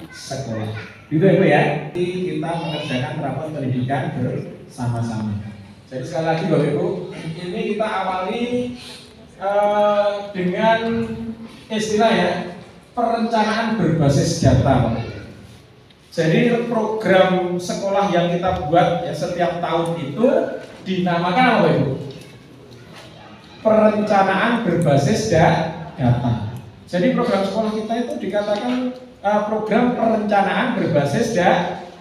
sekolah. Gitu ya Bu ya. Kita mengerjakan rapat pendidikan bersama-sama. Jadi sekali lagi Bapak Ibu, ini kita awali dengan istilah ya, perencanaan berbasis data. Jadi program sekolah yang kita buat ya setiap tahun itu dinamakan apa Ibu? Perencanaan berbasis data. Jadi program sekolah kita itu dikatakan program perencanaan berbasis data.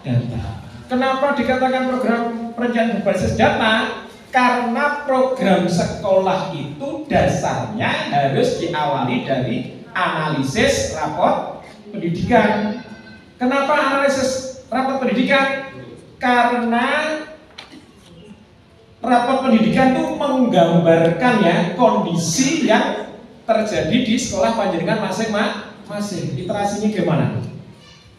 Kenapa dikatakan program perencanaan berbasis data? Karena program sekolah itu dasarnya harus diawali dari analisis rapot pendidikan. Kenapa analisis rapot pendidikan? Karena rapot pendidikan itu menggambarkan ya kondisi yang terjadi di sekolah panjenengan masing-masing. Literasinya gimana?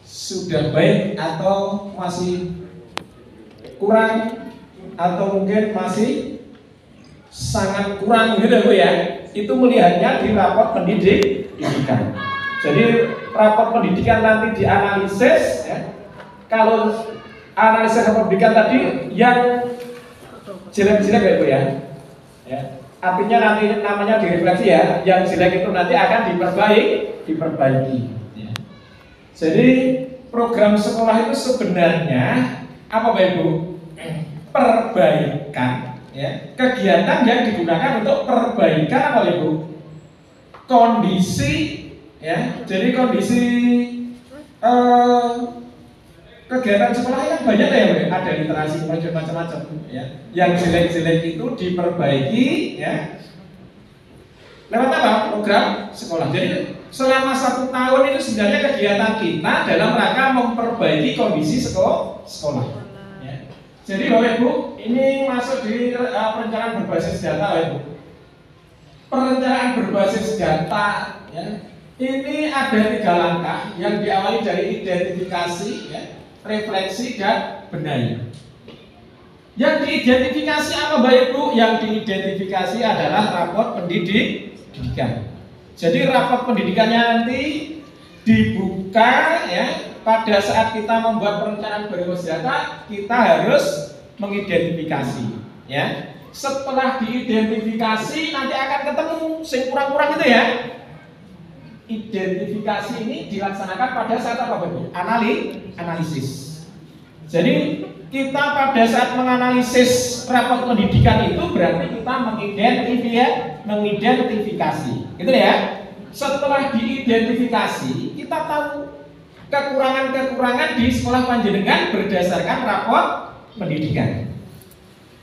Sudah baik atau masih kurang atau mungkin masih sangat kurang gitu Bu ya. Itu melihatnya di rapot pendidikan. Jadi rapot pendidikan nanti dianalisis ya. Kalau analisis rapot pendidikan tadi yang jelek-jelek ya Bu ya. Ya. Artinya nanti namanya direfleksi ya, yang jelek itu nanti akan diperbaiki. Ya. Jadi program sekolah itu sebenarnya apa Bapak Ibu? Perbaikan, ya. Kegiatan yang digunakan untuk perbaikan apa Ibu? Kondisi, ya. Jadi kondisi kegiatan sekolah kan banyak ya, ada literasi macam-macam ya. Yang jelek-jelek itu diperbaiki ya. Lewat apa? Program sekolah. Jadi selama 1 tahun itu sebenarnya kegiatan kita dalam rangka memperbaiki kondisi sekolah. Ya. Jadi Bapak Ibu, ini masuk di perencanaan berbasis data Bapak Ibu. Perencanaan berbasis data ya. Ini ada 3 langkah yang diawali dari identifikasi ya, refleksi dan benahi. Yang diidentifikasi apa Bapak Ibu? Yang diidentifikasi adalah rapot pendidikan. Jadi rapot pendidikannya nanti dibuka ya. Pada saat kita membuat perencanaan berbasis data, kita harus mengidentifikasi ya. Setelah diidentifikasi nanti akan ketemu sing kurang-kurang itu ya. Identifikasi ini dilaksanakan pada saat apa Bapak? Analisis. Jadi kita pada saat menganalisis rapot pendidikan itu berarti kita mengidentifikasi, gitu ya. Setelah diidentifikasi, kita tahu kekurangan-kekurangan di sekolah panjenengan berdasarkan rapot pendidikan.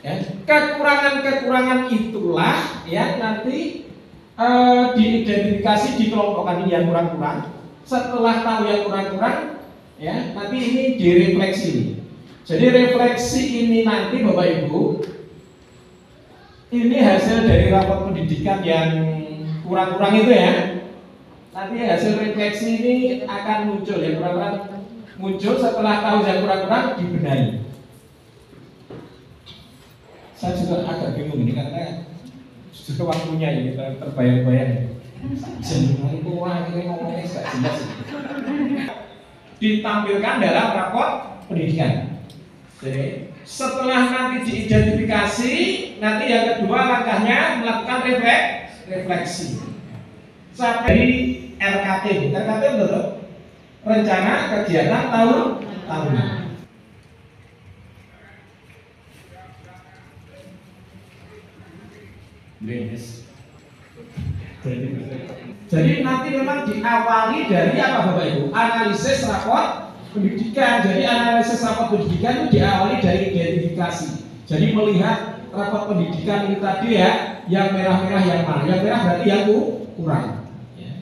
Ya, kekurangan-kekurangan itulah ya nanti diidentifikasi, dikelompokkan ini yang kurang-kurang. Setelah tahu yang kurang-kurang, ya nanti ini direfleksi. Jadi refleksi ini nanti Bapak Ibu, ini hasil dari rapot pendidikan yang kurang-kurang itu ya. Nanti hasil refleksi ini akan muncul ya, kurang-kurang muncul setelah tahu yang kurang-kurang dibenahi. Saya juga agak bingung ini karena sudah waktunya ya kita terbayang-bayang. Jenengan itu akhirnya ngomongnya gak jelas. Ditampilkan dalam rapot pendidikan. Jadi setelah nanti diidentifikasi, nanti yang kedua langkahnya melakukan refleksi. Sampai RKT. RKT betul. Rencana kegiatan tahunan. Jadi nanti memang diawali dari apa Bapak Ibu? Analisis rapot pendidikan. Jadi analisis rapot pendidikan itu diawali dari identifikasi. Jadi melihat rapot pendidikan ini tadi ya, yang merah-merah yang mana? Yang merah berarti yang kurang. Ya.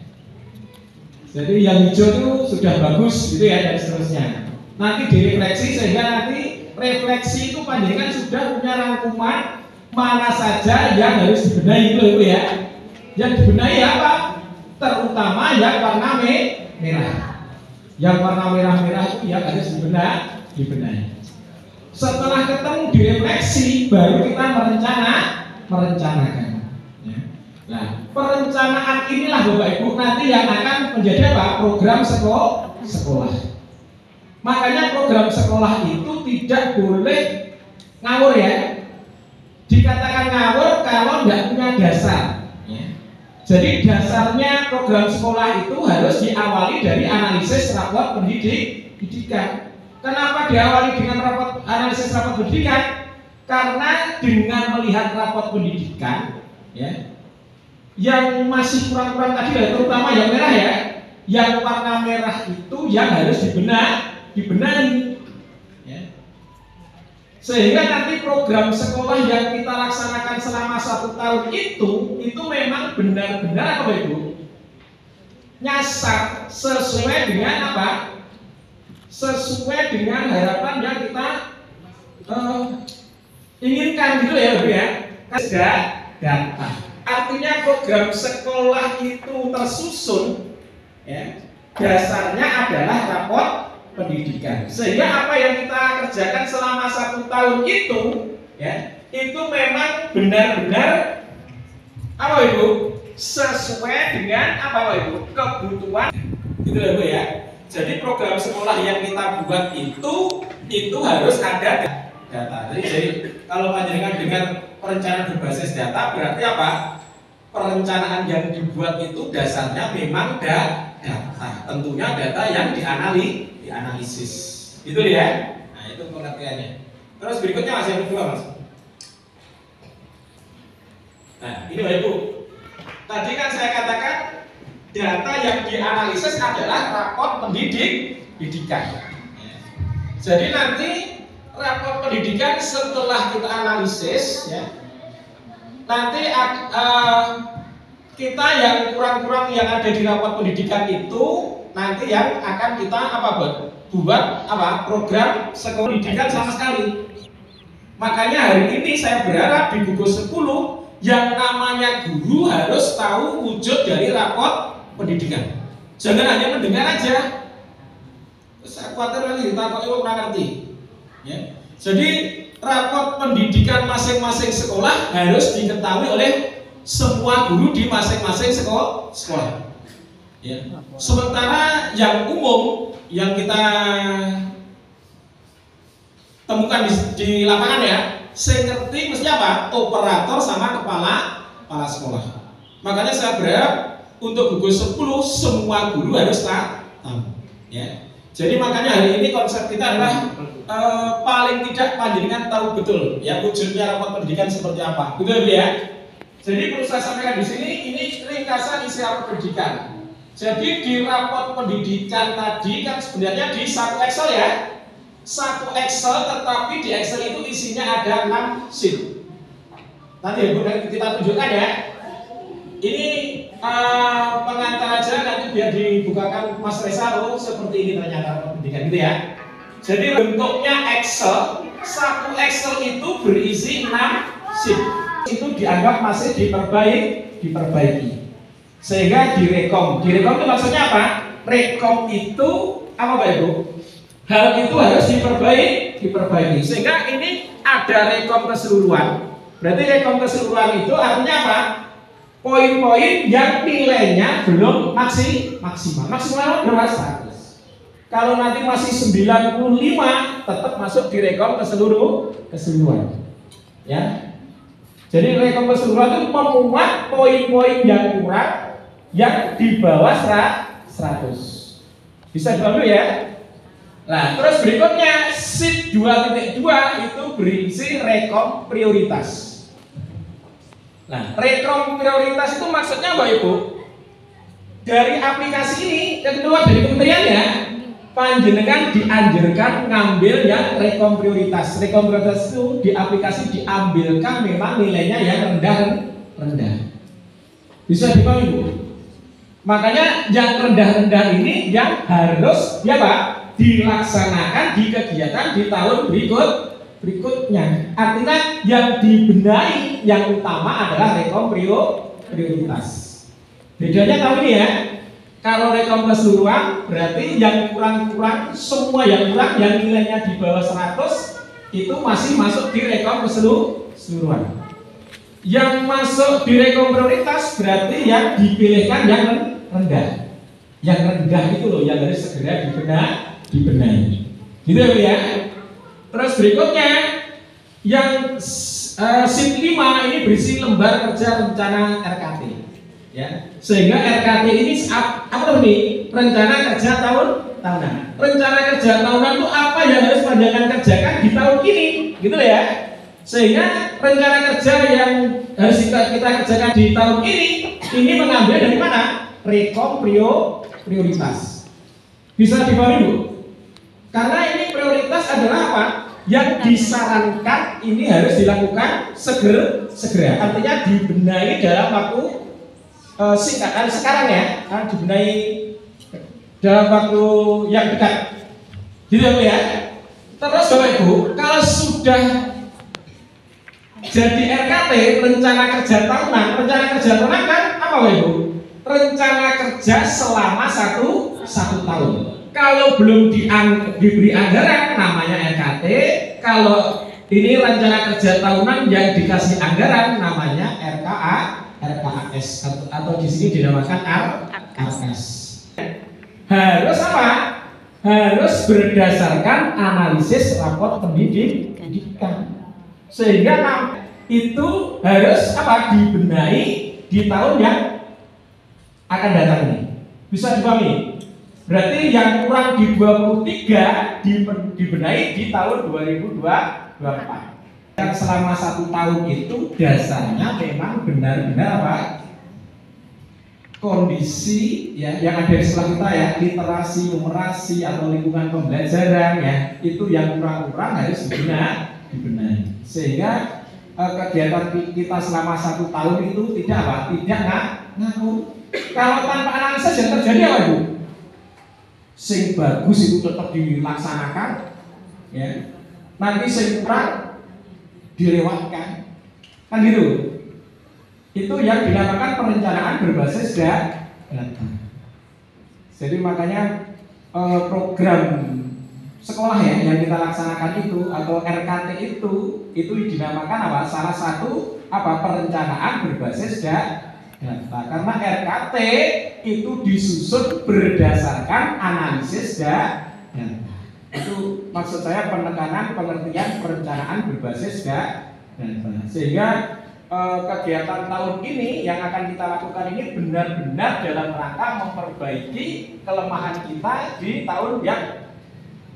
Jadi yang hijau itu sudah bagus gitu ya dan seterusnya. Nanti direfleksi sehingga nanti refleksi itu panjenengan sudah punya rangkuman mana saja yang harus dibenahi itu Ibu ya. Yang dibenahi apa? Terutama yang warna merah. Yang warna merah-merah itu yang harus dibenahi. Setelah ketemu direfleksi, baru kita merencanakan. Ya. Nah, perencanaan inilah Bapak Ibu nanti yang akan menjadi apa? Program sekolah sekolah. Makanya program sekolah itu tidak boleh ngawur ya. Dikatakan ngawur kalau nggak punya dasar. Jadi dasarnya program sekolah itu harus diawali dari analisis rapot pendidikan. Kenapa diawali dengan analisis rapot pendidikan? Karena dengan melihat rapot pendidikan, ya, yang masih kurang-kurang tadi, terutama yang merah ya, yang warna merah itu yang harus dibenahi. Sehingga nanti program sekolah yang kita laksanakan selama 1 tahun itu memang benar-benar apa Ibu? Nyasar sesuai dengan apa? Sesuai dengan harapan yang kita inginkan gitu ya Ibu ya. Data. Artinya program sekolah itu tersusun ya, dasarnya adalah rapot pendidikan. Sehingga apa yang kita kerjakan selama 1 tahun itu ya, itu memang benar-benar apa Ibu? Sesuai dengan apa Ibu? Kebutuhan. Gitu ya Bu ya. Jadi program sekolah yang kita buat itu harus ada data. Jadi kalau panjenengan dengan perencanaan berbasis data berarti apa? Perencanaan yang dibuat itu dasarnya memang data. Tentunya data yang dianalisis. Itu ya. Nah, itu pengertiannya. Terus berikutnya Mas yang kedua Mas. Nah, ini Bapak Ibu. Tadi kan saya katakan data yang dianalisis adalah rapot pendidikan. Jadi nanti rapot pendidikan setelah kita analisis ya, nanti kita yang kurang-kurang yang ada di rapot pendidikan itu nanti yang akan kita buat program sekolah pendidikan sama sekali. Makanya hari ini saya berharap di gugus 10 yang namanya guru harus tahu wujud dari rapot pendidikan. Jangan hanya mendengar aja. Saya khawatir lagi ditakut ibu pernah ngerti. Ya. Jadi rapot pendidikan masing-masing sekolah harus diketahui oleh semua guru di masing-masing sekolah. Ya. Sementara yang umum yang kita temukan di lapangan ya, saya ngerti mesti apa? Operator sama kepala sekolah. Makanya saya berharap untuk gugus 10 semua guru harus tahu. Ya. Jadi makanya hari ini konsep kita adalah paling tidak panjenengan tahu betul ya wujudnya rapot pendidikan seperti apa. Betul ya? Jadi perlu saya sampaikan di sini ini ringkasan isi rapot pendidikan. Jadi di rapot pendidikan tadi kan sebenarnya di satu Excel ya. Satu Excel, tetapi di Excel itu isinya ada 6 sheet. Nanti ya Bu, kita tunjukkan ya. Ini pengantar aja nanti biar dibukakan Mas Resa. Oh seperti ini ternyata pendidikan gitu ya. Jadi bentuknya Excel. Satu Excel itu berisi 6 sheet. Itu dianggap masih diperbaiki. Sehingga direkom. Direkom itu maksudnya apa? Rekom itu apa Pak Ibu? Hal itu harus diperbaiki. Sehingga ini ada rekom keseluruhan. Berarti rekom keseluruhan itu artinya apa? Poin-poin yang nilainya belum maksimal. Maksimal berapa? 100. Kalau nanti masih 95 tetap masuk di rekom keseluruhan. Ya. Jadi rekom keseluruhan itu memuat poin-poin yang kurang yang di bawah 100. Bisa dulu ya. Nah, terus berikutnya sheet 2.2 itu berisi rekom prioritas. Nah, rekom prioritas itu maksudnya Bapak Ibu dari aplikasi ini yang kedua dari kementerian ya, panjenengan dianjurkan ngambil yang rekom prioritas. Rekom prioritas itu di aplikasi diambilkan memang nilainya yang rendah. Bisa dipahami Bu? Makanya yang rendah-rendah ini yang harus ya Pak dilaksanakan di kegiatan di tahun berikutnya. Artinya yang dibenahi yang utama adalah rekom prioritas. Bedanya tahu ini ya. Kalau rekom keseluruhan berarti yang kurang-kurang semua yang kurang yang nilainya di bawah 100 itu masih masuk di rekom keseluruhan. Yang masuk di rekom prioritas berarti yang dipilihkan yang rendah. yang rendah itu loh yang harus segera dibenahi. Gitu ya Bu ya. Terus berikutnya yang sheet 5 ini berisi lembar kerja rencana RKT. Ya, sehingga RKT ini apa nih? Rencana kerja tahunan. Rencana kerja tahunan itu apa yang harus panjangan kerjakan di tahun ini, gitu ya. Sehingga rencana kerja yang harus kita kerjakan di tahun ini mengambil dari mana? Rekom prioritas. Bisa dipahami Bu? Karena ini prioritas adalah apa? Yang disarankan ini harus dilakukan segera. Artinya dibenahi dalam waktu singkat. Sekarang ya, dibenahi dalam waktu yang dekat. Gitu ya Bu ya. Terus Bapak Ibu, kalau sudah jadi RKT, rencana kerja tahunan kan apa Bapak Ibu? Rencana kerja selama satu tahun. Kalau belum diberi anggaran namanya RKT. Kalau ini rencana kerja tahunan yang dikasih anggaran namanya RKAS atau di sini dinamakan RKAS. Harus apa? Harus berdasarkan analisis rapot pendidikan. Sehingga itu harus apa? Dibenahi di tahun yang akan datang ini. Bisa dipahami? Berarti yang kurang di 23 dibenahi di tahun 2024. Yang selama 1 tahun itu dasarnya memang benar-benar apa? Kondisi ya yang ada di sekolah kita ya, literasi, numerasi atau lingkungan pembelajaran ya, itu yang kurang-kurang harus dibenahi. Sehingga kegiatan kita selama 1 tahun itu tidak ngaku. Kalau tanpa analisis yang terjadi apa Bu? Sing bagus itu tetap dilaksanakan, ya. Nanti sing kurang dilewatkan, kan gitu. Itu yang dinamakan perencanaan berbasis data. Jadi makanya program sekolah ya yang kita laksanakan itu atau RKT itu dinamakan apa? Salah satu apa? Perencanaan berbasis data. Karena RKT itu disusun berdasarkan analisis data. Itu maksud saya penekanan pengertian perencanaan berbasis data. Sehingga kegiatan tahun ini yang akan kita lakukan ini benar-benar dalam rangka memperbaiki kelemahan kita di tahun yang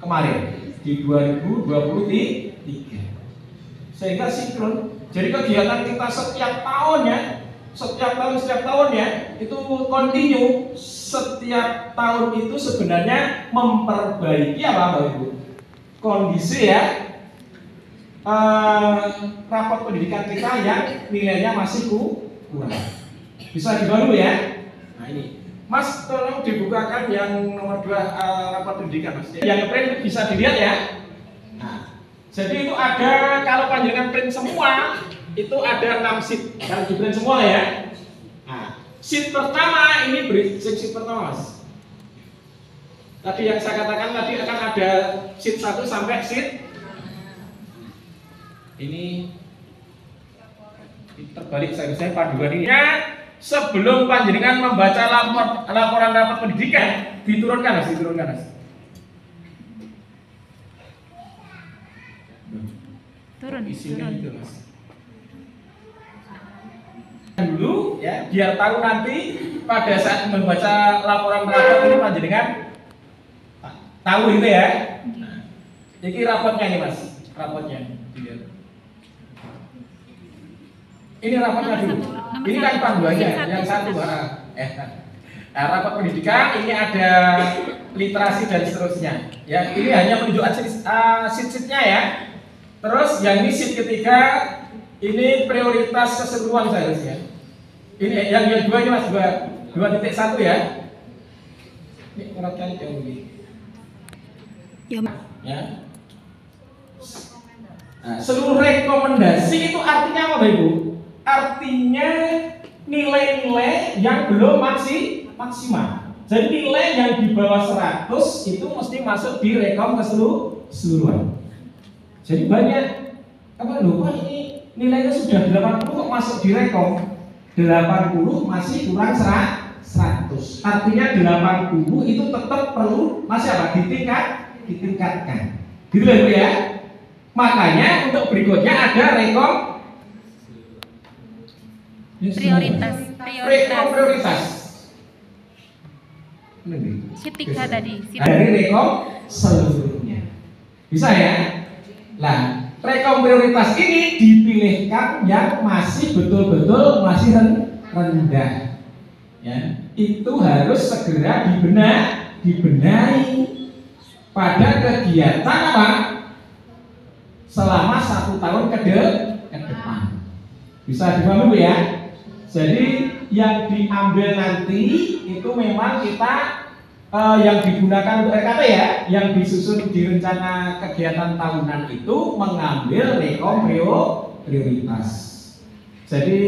kemarin di 2023. Sehingga sinkron. Jadi kegiatan kita setiap tahun ya itu kontinu. Setiap tahun itu sebenarnya memperbaiki apa Bapak Ibu? Kondisi ya rapot pendidikan kita yang nilainya masih kurang. Bisa dibantu ya? Nah ini Mas tolong dibukakan yang nomor 2 rapot pendidikan Mas. Yang print bisa dilihat ya. Nah, jadi itu ada kalau panjangan print semua itu ada 6 sheet. Kalau di print semua ya. Nah, sheet pertama ini sheet pertama Mas. Tadi yang saya katakan tadi akan ada sheet 1 sampai sheet ini terbalik saya panduan ini. Sebelum panjenengan membaca laporan rapat pendidikan diturunkan Mas. Turun itu Mas. Dulu ya biar tahu nanti pada saat membaca laporan rapat ini panjenengan tahu itu ya. Nah, ini rapotnya nih Mas, rapotnya. Ini rapotnya dulu. Ini kan panduannya yang satu. Nah, rapat pendidikan ini ada literasi dan seterusnya. Ya, ini hanya menunjukkan sheet-sheetnya ya. Terus yang ini sheet ketiga ini prioritas keseluruhan seharusnya. Ini yang kedua ini Mas 2.1 ya. Ini uratkan jauh lebih. Ya. Nah, seluruh rekomendasi itu artinya apa Bapak Ibu? Artinya nilai-nilai yang belum maksimal. Jadi nilai yang di bawah 100 itu mesti masuk di rekom keseluruhan. Jadi banyak apa lupa ini nilainya sudah 80 kok masuk di rekom 80 masih kurang 100. 100. Artinya 80 itu tetap perlu masih apa? Ditingkatkan. Gitu ya Bu ya. Makanya untuk berikutnya ada prioritas. prioritas. Tiga tadi. Dari rekom seluruhnya. Bisa ya? Nah, rekom prioritas ini dipilihkan yang masih betul-betul masih rendah. Ya, itu harus segera dibenahi pada kegiatan apa? Selama 1 tahun ke depan. Bisa dipahami Bu ya? Jadi yang diambil nanti itu memang kita yang digunakan untuk RKT ya, yang disusun di rencana kegiatan tahunan itu mengambil rekom prioritas. Jadi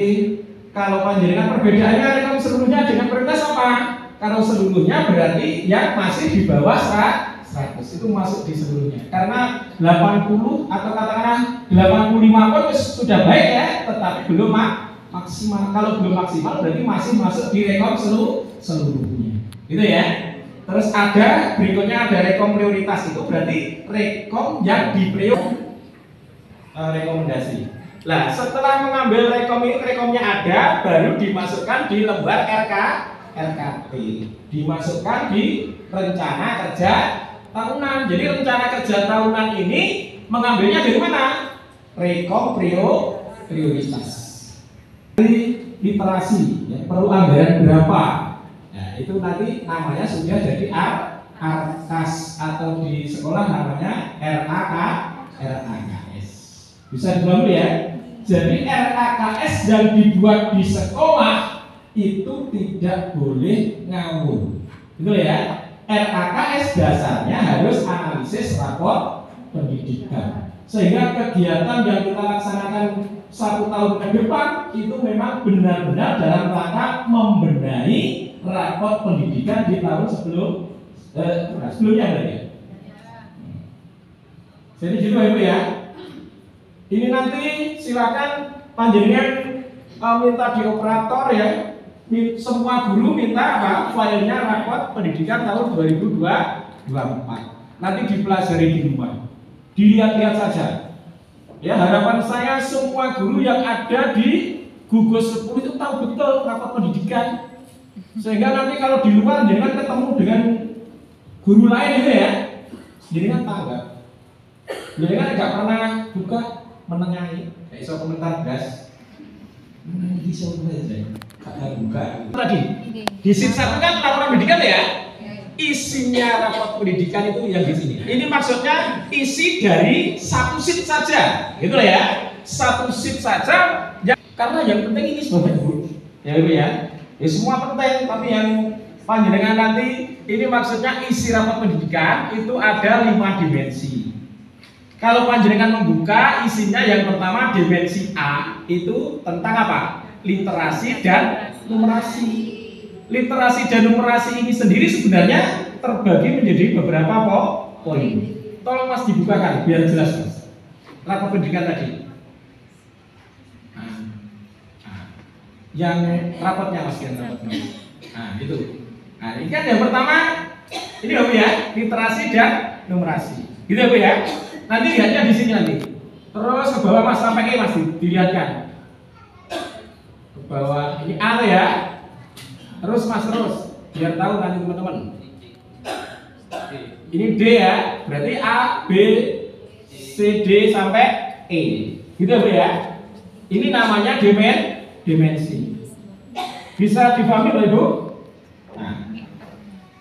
kalau panjenengan perbedaannya rekom seluruhnya dengan prioritas apa? Kalau seluruhnya berarti yang masih di bawah 100 itu masuk di seluruhnya. Karena 80 atau katakanlah 85 pun sudah baik ya, tetapi belum maksimal. Kalau belum maksimal berarti masih masuk di rekom seluruhnya. Gitu ya. Terus ada berikutnya ada rekom prioritas, itu berarti rekom yang rekomendasi. Nah, setelah mengambil rekom ini, rekomnya ada, baru dimasukkan di lembar RKT, dimasukkan di rencana kerja tahunan. Jadi rencana kerja tahunan ini mengambilnya dari mana? Rekom prioritas. Dari literasi, ya, perlu anggaran berapa? Nah, itu nanti namanya sudah jadi RKAS atau di sekolah namanya RAKS. Bisa dipahami ya? Jadi RAKS yang dibuat di sekolah itu tidak boleh ngawur. Betul ya? RAKS dasarnya harus analisis rapor pendidikan. Sehingga kegiatan yang kita laksanakan 1 tahun ke depan itu memang benar-benar dalam rangka membenahi rapor pendidikan di tahun sebelumnya berarti ya. Jadi gitu Ibu ya. Ini nanti silakan panjenengan minta di operator ya. Semua guru minta apa? Filenya rapor pendidikan tahun 2024. Nanti dipelajari di rumah. Dilihat-lihat saja. Ya, harapan saya semua guru yang ada di gugus 10 itu tahu betul rapor pendidikan. Sehingga nanti kalau di luar jangan ketemu dengan guru lain itu ya, jangan tahu nggak? Jangan nggak pernah buka menengahi, kayak iso komentar gas, menengahi soalnya kata buka. Tadi di sheet 1 kan laporan pendidikan ya, isinya rapor pendidikan itu yang di sini. Ini maksudnya isi dari 1 sheet saja, gitu ya, 1 sheet saja. Karena yang penting ini sebagai guru, ya Ibu ya. Ya semua penting, tapi yang panjenengan nanti ini maksudnya isi rapor pendidikan itu ada 5 dimensi. Kalau panjenengan membuka isinya yang pertama dimensi A itu tentang apa? Literasi dan numerasi. Literasi dan numerasi ini sendiri sebenarnya terbagi menjadi beberapa poin. Tolong Mas dibukakan biar jelas Mas. Rapor pendidikan tadi. Yang rapotnya Mas, yang rapotnya. Nah, itu. Nah, ini kan yang pertama ini ya Bu ya, literasi dan numerasi. Gitu ya Bu ya. Nanti lihatnya di sini nanti. Terus ke bawah Mas sampai ke Mas dilihatkan. Ke bawah ini A ya. Terus Mas terus biar tahu nanti teman-teman. Ini D ya, berarti A, B, C, D sampai E. Gitu ya Bu ya. Ini namanya dimensi. Bisa dipahami Bapak Ibu? Nah,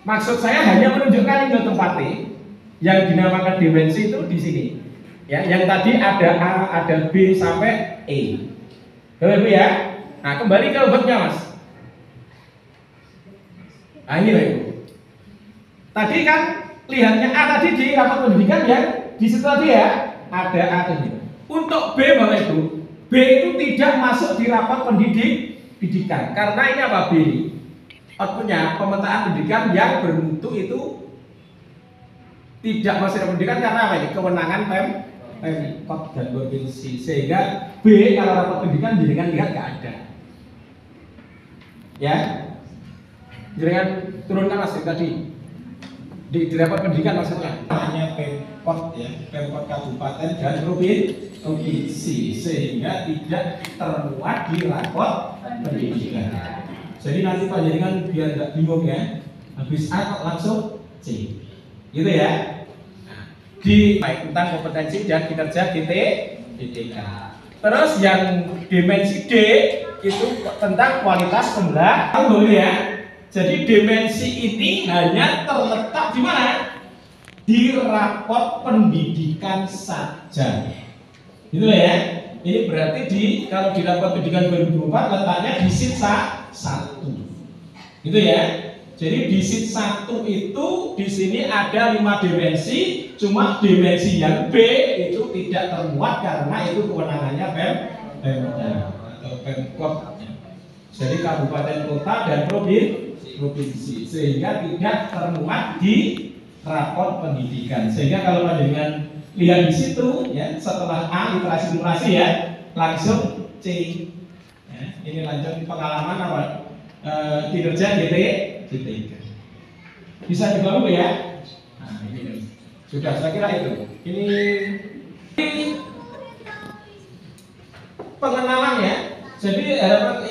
maksud saya hanya menunjukkan ini tempatnya yang dinamakan dimensi itu di sini. Ya, yang tadi ada A, ada B sampai E. Bapak Ibu ya. Nah, kembali ke obatnya Mas. Nah, ini Bapak Ibu. Tadi kan lihatnya A tadi di rapor pendidikan yang di situ tadi ya ada A ini. Untuk B Bapak Ibu, B itu tidak masuk di rapor pendidikan karena ini apa B? Outputnya pemetaan pendidikan yang bermutu itu tidak masuk di pendidikan karena apa ini? Kewenangan Pemkot dan provinsi. Sehingga B kalau rapor pendidikan jangan lihat nggak ada. Ya. Jangan turunkan Mas tadi di rapot pendidikan maksudnya. Hanya Pemkot ya, Pemkot Kabupaten dan provinsi sehingga tidak termuat di rapot pendidikan. Jadi nanti panjenengan biar nggak bingung ya, habis A kok langsung C, gitu ya. Di tentang kompetensi dan kinerja GTK. Terus yang dimensi D itu tentang kualitas pembelajaran ya. Jadi dimensi ini hanya terletak di mana? Di rapot pendidikan saja. Gitu ya. Ini berarti kalau di rapot pendidikan 2024 letaknya di sheet 1. Gitu ya. Jadi di sheet 1 itu di sini ada 5 dimensi, cuma dimensi yang B itu tidak termuat karena itu kewenangannya Pemda atau Pemkot. Jadi kabupaten kota dan provinsi sehingga tidak termuat di rapot pendidikan. Sehingga kalau panjenengan lihat di situ ya, setelah A literasi ya, langsung C. Ya, ini lanjut pengalaman apa? Kinerja GTK. Bisa dipahami ya? Nah, ini sudah saya kira itu. Ini pengenalan ya. Jadi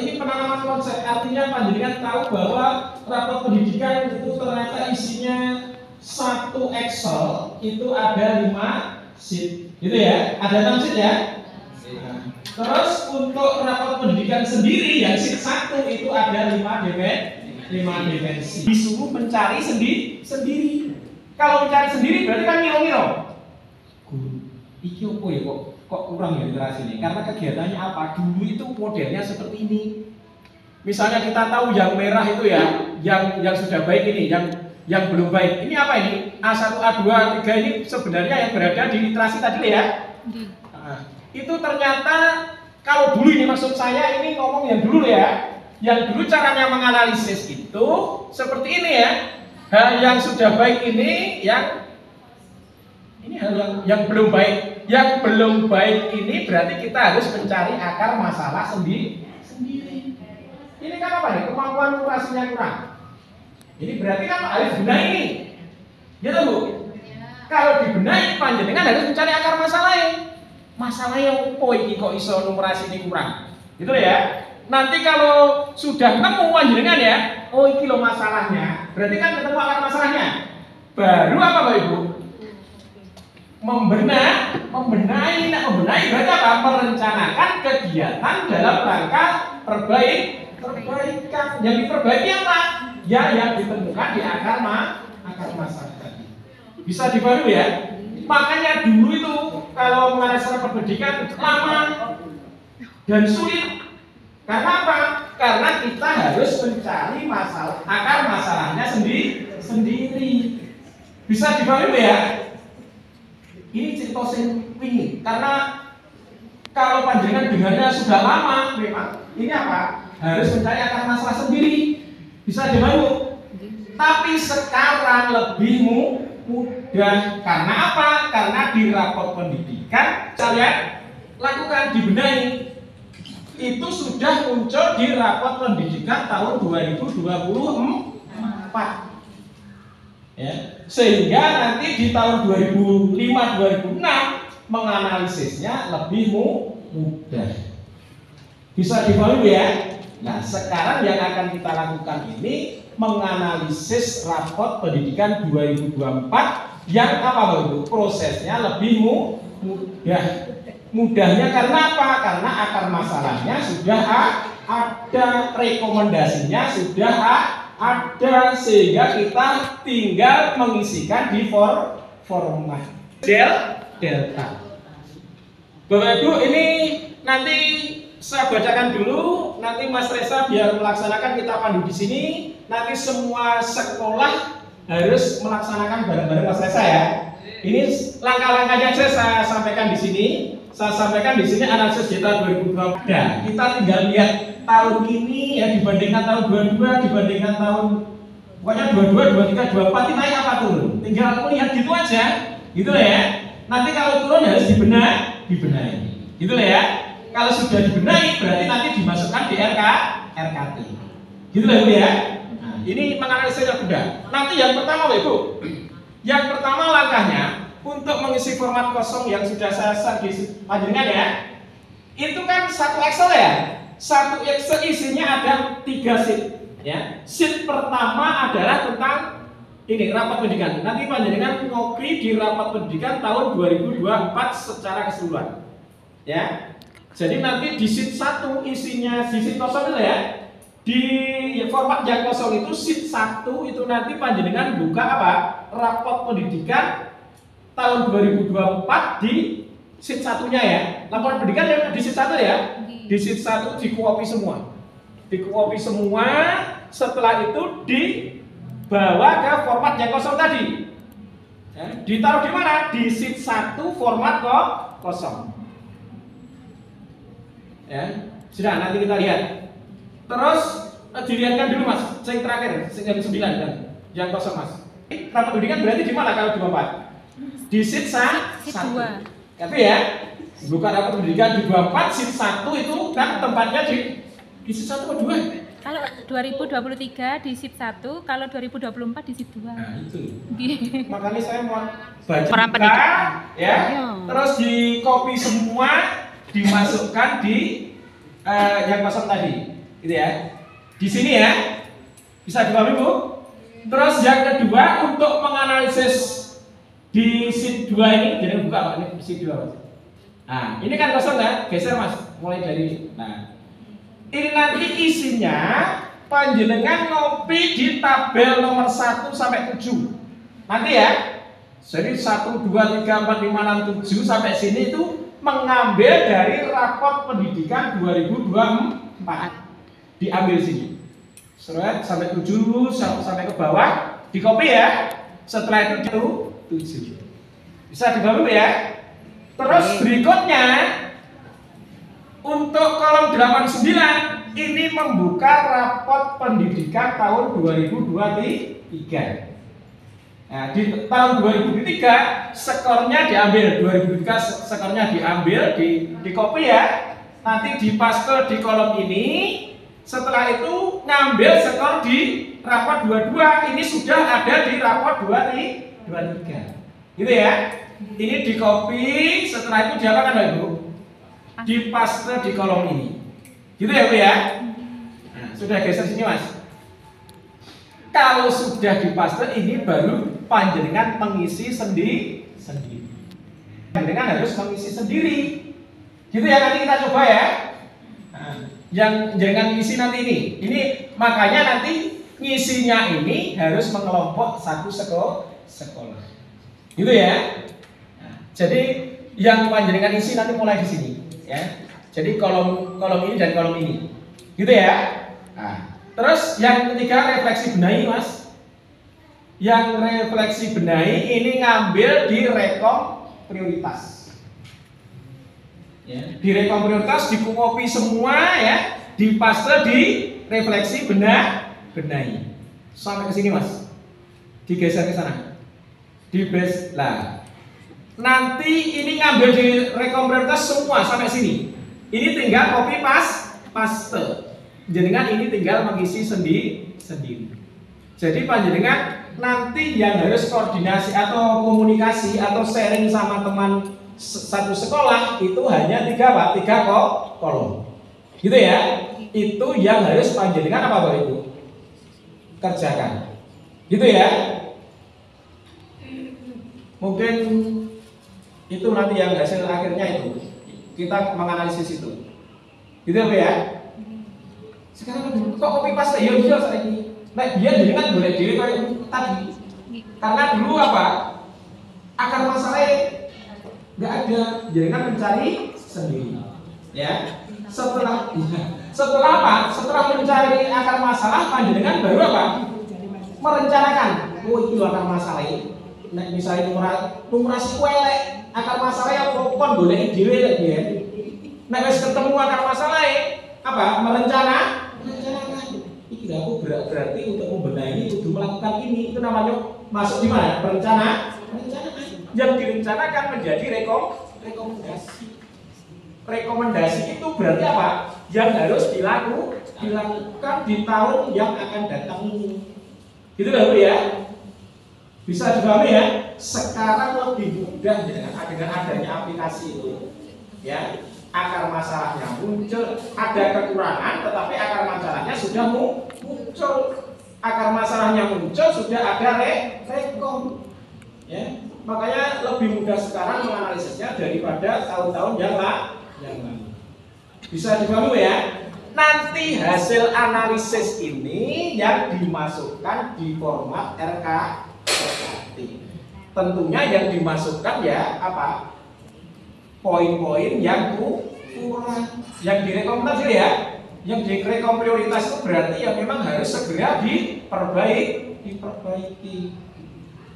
ini penanaman konsep, artinya panjenengan tahu bahwa rapot pendidikan itu ternyata isinya satu Excel itu ada 5 sheet, gitu ya? Ada 6 sheet ya? Terus untuk rapot pendidikan sendiri yang sheet 1 itu ada 5 dimensi. Disuruh mencari sendiri. Kalau mencari sendiri berarti kan ngiro-ngiro. Iki opo ya kok kurang ya literasi ini? Karena kegiatannya apa? Dulu itu modelnya seperti ini. Misalnya kita tahu yang merah itu ya, yang sudah baik ini, yang belum baik. Ini apa ini? A1, A2, A3 ini sebenarnya yang berada di literasi tadi ya. Nah, itu ternyata kalau dulu ini maksud saya ini ngomong yang dulu ya. Yang dulu caranya menganalisis itu seperti ini ya. Hal yang sudah baik ini hal yang belum baik. Yang belum baik ini berarti kita harus mencari akar masalah sendiri. Ini kan apa nih? Kemampuan literasinya kurang. Ini berarti kan harus benahi ini. Gitu Bu? Kalau dibenahi panjenengan harus mencari akar masalahnya. Masalahnya opo iki kok iso numerasi ini kurang. Gitu ya. Nanti kalau sudah nemu panjenengan ya, oh iki lo masalahnya. Berarti kan ketemu akar masalahnya. Baru apa Bapak Ibu? Membenahi berarti apa? Merencanakan kegiatan dalam rangka perbaikan. Yang diperbaiki apa? Ya yang ditemukan di akar masalah tadi. Bisa dipahami ya? Makanya dulu itu kalau menganalisis pendidikan lama dan sulit. Karena apa? Karena kita harus mencari akar masalahnya sendiri. Bisa dipahami ya? Ini cerita sing wingi karena kalau panjenengan dengarnya sudah lama memang ini apa? Harus mencari akar masalah sendiri. Bisa dibantu. Tapi sekarang lebih mudah karena apa? Karena di rapot pendidikan saya lakukan dibenahi. Itu sudah muncul di rapot pendidikan tahun 2024. Ya, sehingga nanti di tahun 2005-2006 menganalisisnya lebih mudah. Bisa dipahami ya? Nah, sekarang yang akan kita lakukan ini menganalisis rapot pendidikan 2024 yang apa itu? Prosesnya lebih mudah. Mudahnya karena apa? Karena akar masalahnya sudah ada, rekomendasinya sudah ada, sehingga kita tinggal mengisikan di format delta. Bapak Ibu, ini nanti saya bacakan dulu, nanti Mas Reza biar melaksanakan, kita pandu di sini. Nanti semua sekolah harus melaksanakan bareng-bareng Mas Reza ya. Ini langkah-langkahnya saya sampaikan di sini. Saya sampaikan di sini analisis data 2020. Nah, kita tinggal lihat tahun ini ya dibandingkan tahun 22, dibandingkan tahun pokoknya 22, 23, 24 ini naik apa turun? Tinggal melihat gitu aja, gitu lah ya. Nanti kalau turun harus dibenahi, gitu lah ya. Kalau sudah dibenahi berarti nanti dimasukkan di RKT, gitu lah Bu ya. Nah, ini menganalisis yang mudah. Nanti yang pertama Bapak Ibu. Yang pertama langkahnya untuk mengisi format kosong yang sudah saya share di panjenengan ya. Itu kan satu Excel ya. Satu Excel isinya ada 3 sheet ya. Sheet pertama adalah tentang ini rapat pendidikan. Nanti panjenengan ngopi di rapat pendidikan tahun 2024 secara keseluruhan. Ya. Jadi nanti di sheet 1 isinya di sheet kosong itu ya. Di format yang kosong itu sheet 1 itu nanti panjenengan buka apa? Rapat pendidikan tahun 2024 di sheet 1-nya ya. Laporan pendidikan yang di sheet 1 ya. Di sheet 1 di-copy semua. Di-copy semua, setelah itu dibawa ke format yang kosong tadi. Ya, ditaruh di mana? Di sheet 1 format kosong. Ya, sudah nanti kita lihat. Terus dilihatkan dulu Mas, yang terakhir, yang 9 kan, yang kosong Mas. Rapat pendidikan berarti di mana kalau 24? Di sheet 1. Tapi ya, bukan rapat pendidikan di 24, sheet 1 itu kan tempatnya di sheet 1 atau 2? Kalau 2023 di sheet 1, kalau 2024 di sheet 2. Nah, itu. Makanya saya mau Orang baca ya. Terus di copy semua, dimasukkan di yang kosong tadi. Gitu ya. Di sini ya. Bisa dipahami Bu? Terus yang kedua untuk menganalisis di sheet 2 ini, jadi buka Pak, ini sheet 2 Mas. Nah, ini kan kosong kan? Geser Mas, mulai dari nah. Ini nanti isinya panjenengan ngopi di tabel nomor 1 sampai 7. Nanti ya. Jadi 1 2 3 4 5 6 7 sampai sini itu mengambil dari raport pendidikan 2024. Diambil sini. Sampai 7 sampai ke bawah, di copy ya. Setelah itu 7. Bisa dibahami ya. Terus berikutnya untuk kolom 89 ini membuka raport pendidikan tahun 2023. Nah, di tahun 2003 skornya diambil, 2003 skornya diambil, di copy ya. Nanti dipaste di kolom ini. Setelah itu ngambil skor di raport 22. Ini sudah ada di raport 23. Gitu ya. Ini di copy, setelah itu diapakan Bapak Ibu? Dipaste di kolom ini. Gitu ya Bu ya. Nah, sudah geser sini Mas. Kalau sudah dipaste ini baru panjenengan mengisi sendiri. Panjenengan harus mengisi sendiri. Gitu ya, nanti kita coba ya. Nah, yang jangan isi nanti ini. Ini makanya nanti ngisinya ini harus mengelompok satu sekolah. Gitu ya. Nah, jadi yang panjenengan isi nanti mulai di sini ya. Jadi kolom ini dan kolom ini. Gitu ya. Nah, terus yang ketiga refleksi benahi Mas. Yang refleksi benahi ini ngambil di rekom prioritas. Ya, di rekom prioritas dikopi semua ya, dipaste di refleksi benahi. Sampai ke sini Mas. Digeser ke sana. Di base lah. Nanti ini ngambil di rekom prioritas semua sampai sini. Ini tinggal copy paste. Jenengan ini tinggal mengisi sendiri. Jadi panjenengan nanti yang harus koordinasi atau komunikasi atau sharing sama teman satu sekolah itu hanya 3 kolom. Gitu ya. Itu yang harus panjenengan apa Bapak Ibu? Kerjakan. Gitu ya. Mungkin itu nanti yang hasil akhirnya itu kita menganalisis itu. Gitu ya. Sekarang kok copy paste ya iya saiki. Nek biyen jenengan boleh dhewe kayak tadi. Karena dulu apa? Akar masalahnya nggak ada, jenengan mencari sendiri. Ya. Setelah apa? Setelah mencari akar masalah, panjenengan baru apa? Merencanakan. Oh, itu akar masalahnya. Nek misalnya numrasi elek, akar masalahnya kon goleki dhewe lek biyen. Nek wis ketemu akar masalahnya, apa? Merencanakan. Iki aku berarti untuk membenahi kudu melakukan ini. Itu namanya masuk di mana? Rencana. Yang direncanakan menjadi rekomendasi. Rekomendasi itu berarti apa? Yang harus dilakukan di tahun yang akan datang ini. Gitu loh Bu ya. Bisa dipahami ya. Sekarang lebih mudah ya dengan adanya aplikasi itu. Ya, akar masalahnya muncul, ada kekurangan, tetapi akar masalahnya sudah muncul. Akar masalahnya muncul, sudah ada rekom. Ya, makanya lebih mudah sekarang menganalisisnya daripada tahun-tahun yang lalu. Bisa dipahami ya. Nanti hasil analisis ini yang dimasukkan di format RKT. Tentunya yang dimasukkan ya apa? Poin-poin yang kurang, yang direkomendasi ya. Yang direkom prioritas itu berarti yang memang harus segera diperbaiki.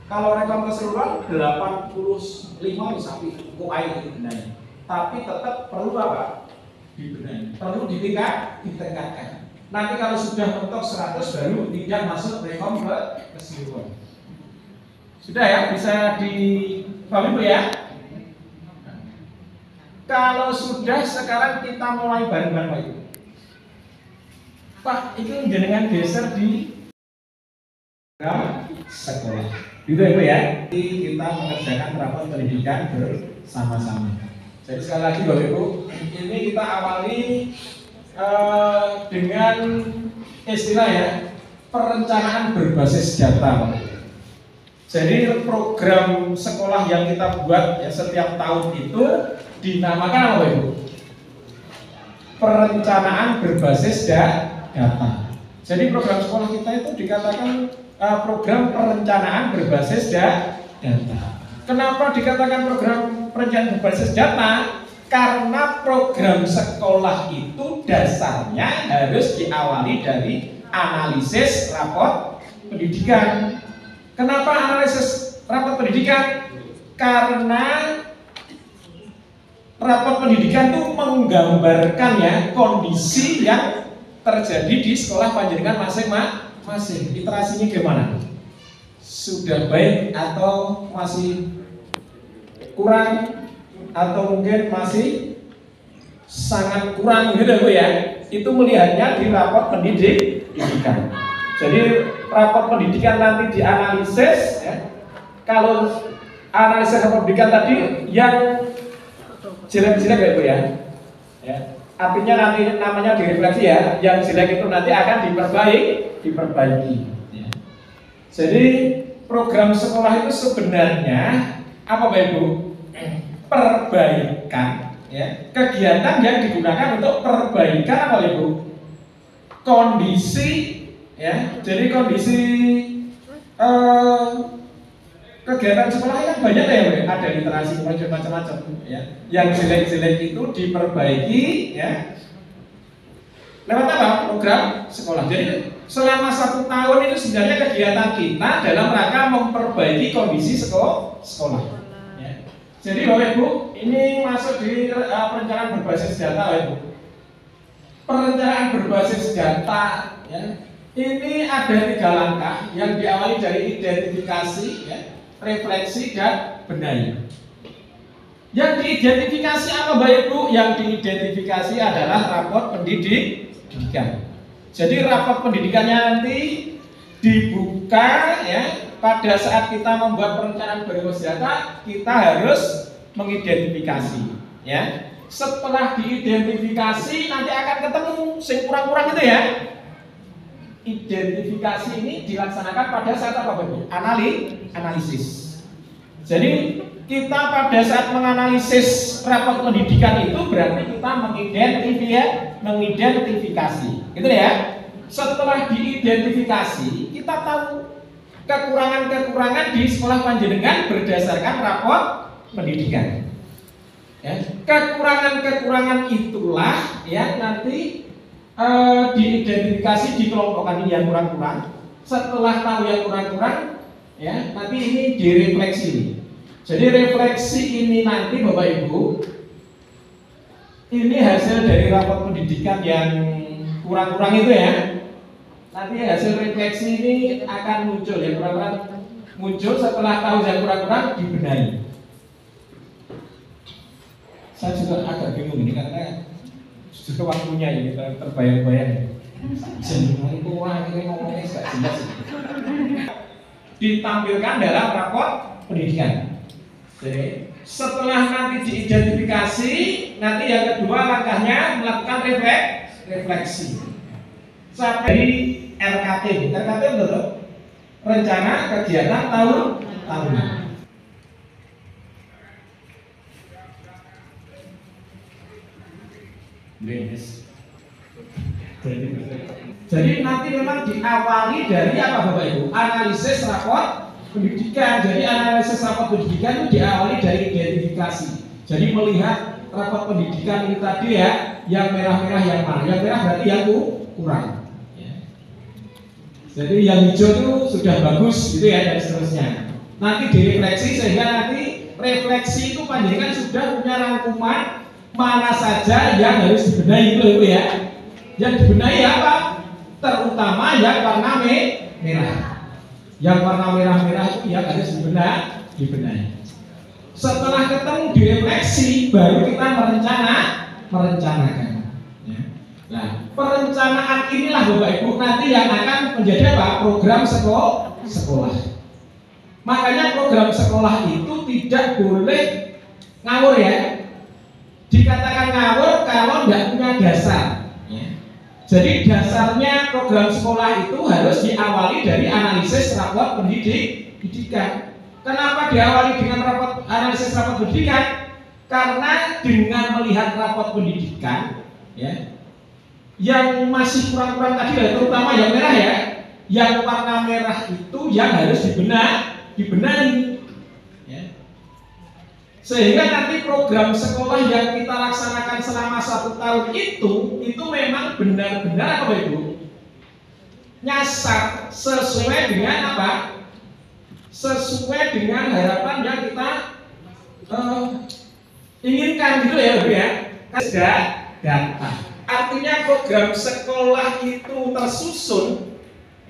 Kalau rekom keseluruhan 85 bisa cukup air dibenahi. Tapi tetap perlu apa? Dibenahi. Perlu ditingkatkan. Nanti kalau sudah mentok 100 baru tidak masuk rekom keseluruhan. Sudah ya, bisa dipahami Bu ya? Kalau sudah, sekarang kita mulai bareng-bareng Pak Ibu. Pak, itu jenengan geser di sekolah. Gitu ya Bu ya? Jadi kita mengerjakan rapat pendidikan bersama-sama. Jadi sekali lagi Bapak Ibu, ini kita awali dengan istilah ya, perencanaan berbasis data Pak. Jadi program sekolah yang kita buat ya setiap tahun itu dinamakan apa Ibu? Perencanaan berbasis data. Jadi program sekolah kita itu dikatakan program perencanaan berbasis data. Kenapa dikatakan program perencanaan berbasis data? Karena program sekolah itu dasarnya harus diawali dari analisis rapot pendidikan. Kenapa analisis rapot pendidikan? Karena rapot pendidikan itu menggambarkan ya kondisi yang terjadi di sekolah panjenengan masing-masing. Literasinya gimana? Sudah baik atau masih kurang atau mungkin masih sangat kurang gitu Bu ya? Itu melihatnya di rapot pendidikan. Jadi rapot pendidikan nanti dianalisis ya. Kalau analisis rapot pendidikan tadi yang jelek-jelek ya Bu ya. Artinya nanti namanya direfleksi ya. Yang jelek itu nanti akan diperbaiki. Ya. Jadi program sekolah itu sebenarnya apa Bapak Ibu? Perbaikan ya. Kegiatan yang digunakan untuk perbaikan apa Ibu? Kondisi ya, jadi kondisi kegiatan sekolah kan banyak ya, ada literasi macam-macam ya. Yang jelek-jelek itu diperbaiki ya. Lewat apa? Program sekolah. Jadi selama 1 tahun itu sebenarnya kegiatan kita dalam rangka memperbaiki kondisi sekolah. Ya. Jadi Bapak Ibu, ini masuk di perencanaan berbasis data Bapak Ibu. Perencanaan berbasis data ya. Ini ada 3 langkah yang diawali dari identifikasi, ya, refleksi dan benahi. Yang diidentifikasi apa Bapak Ibu? Yang diidentifikasi adalah rapot pendidikan. Jadi rapot pendidikannya nanti dibuka ya. Pada saat kita membuat perencanaan berbasis data, kita harus mengidentifikasi. Ya. Setelah diidentifikasi nanti akan ketemu sing kurang-kurang itu ya. Identifikasi ini dilaksanakan pada saat apa Bapak? Analisis. Jadi kita pada saat menganalisis rapot pendidikan itu berarti kita mengidentifikasi, gitu ya. Setelah diidentifikasi, kita tahu kekurangan-kekurangan di sekolah panjenengan berdasarkan rapot pendidikan. Ya, kekurangan-kekurangan itulah yang nanti diidentifikasi, dikelompokkan ini yang kurang-kurang. Setelah tahu yang kurang-kurang, ya nanti ini direfleksi. Jadi refleksi ini nanti Bapak Ibu, ini hasil dari rapot pendidikan yang kurang-kurang itu ya. Nanti hasil refleksi ini akan muncul ya, kurang-kurang muncul setelah tahu yang kurang-kurang dibenahi. Saya juga agak bingung ini karena sudah waktunya ini terbayang-bayang. Jenengan itu akhirnya ngomongnya gak jelas. Ditampilkan dalam rapor pendidikan. Jadi setelah nanti diidentifikasi, nanti yang kedua langkahnya melakukan refleksi. Sampai di RKT. RKT betul? Rencana kegiatan tahunan. Jadi nanti memang diawali dari apa Bapak Ibu? Analisis raport pendidikan. Jadi analisis raport pendidikan itu diawali dari identifikasi. Jadi melihat raport pendidikan ini tadi ya, yang merah-merah yang mana? Yang merah berarti yang kurang. Jadi yang hijau itu sudah bagus gitu ya, dan seterusnya. Nanti direfleksi sehingga nanti refleksi itu panjenengan sudah punya rangkuman mana saja yang harus dibenahi itu ya. Yang dibenahi apa? Terutama yang warna merah. Yang warna merah-merah itu yang harus dibenahi. Setelah ketemu direfleksi, baru kita merencanakan. Ya. Nah, perencanaan inilah Bapak Ibu nanti yang akan menjadi apa? Program sekolah. Makanya program sekolah itu tidak boleh ngawur ya. Dikatakan ngawur kalau tidak punya dasar. Jadi dasarnya program sekolah itu harus diawali dari analisis raport pendidikan. Kenapa diawali dengan analisis raport pendidikan? Karena dengan melihat raport pendidikan, ya, yang masih kurang-kurang tadi, terutama yang merah ya, yang warna merah itu yang harus dibenahi. Sehingga nanti program sekolah yang kita laksanakan selama 1 tahun itu memang benar-benar apa Ibu? Nyasar sesuai dengan apa? Sesuai dengan harapan yang kita inginkan gitu ya Ibu ya. Data. Artinya program sekolah itu tersusun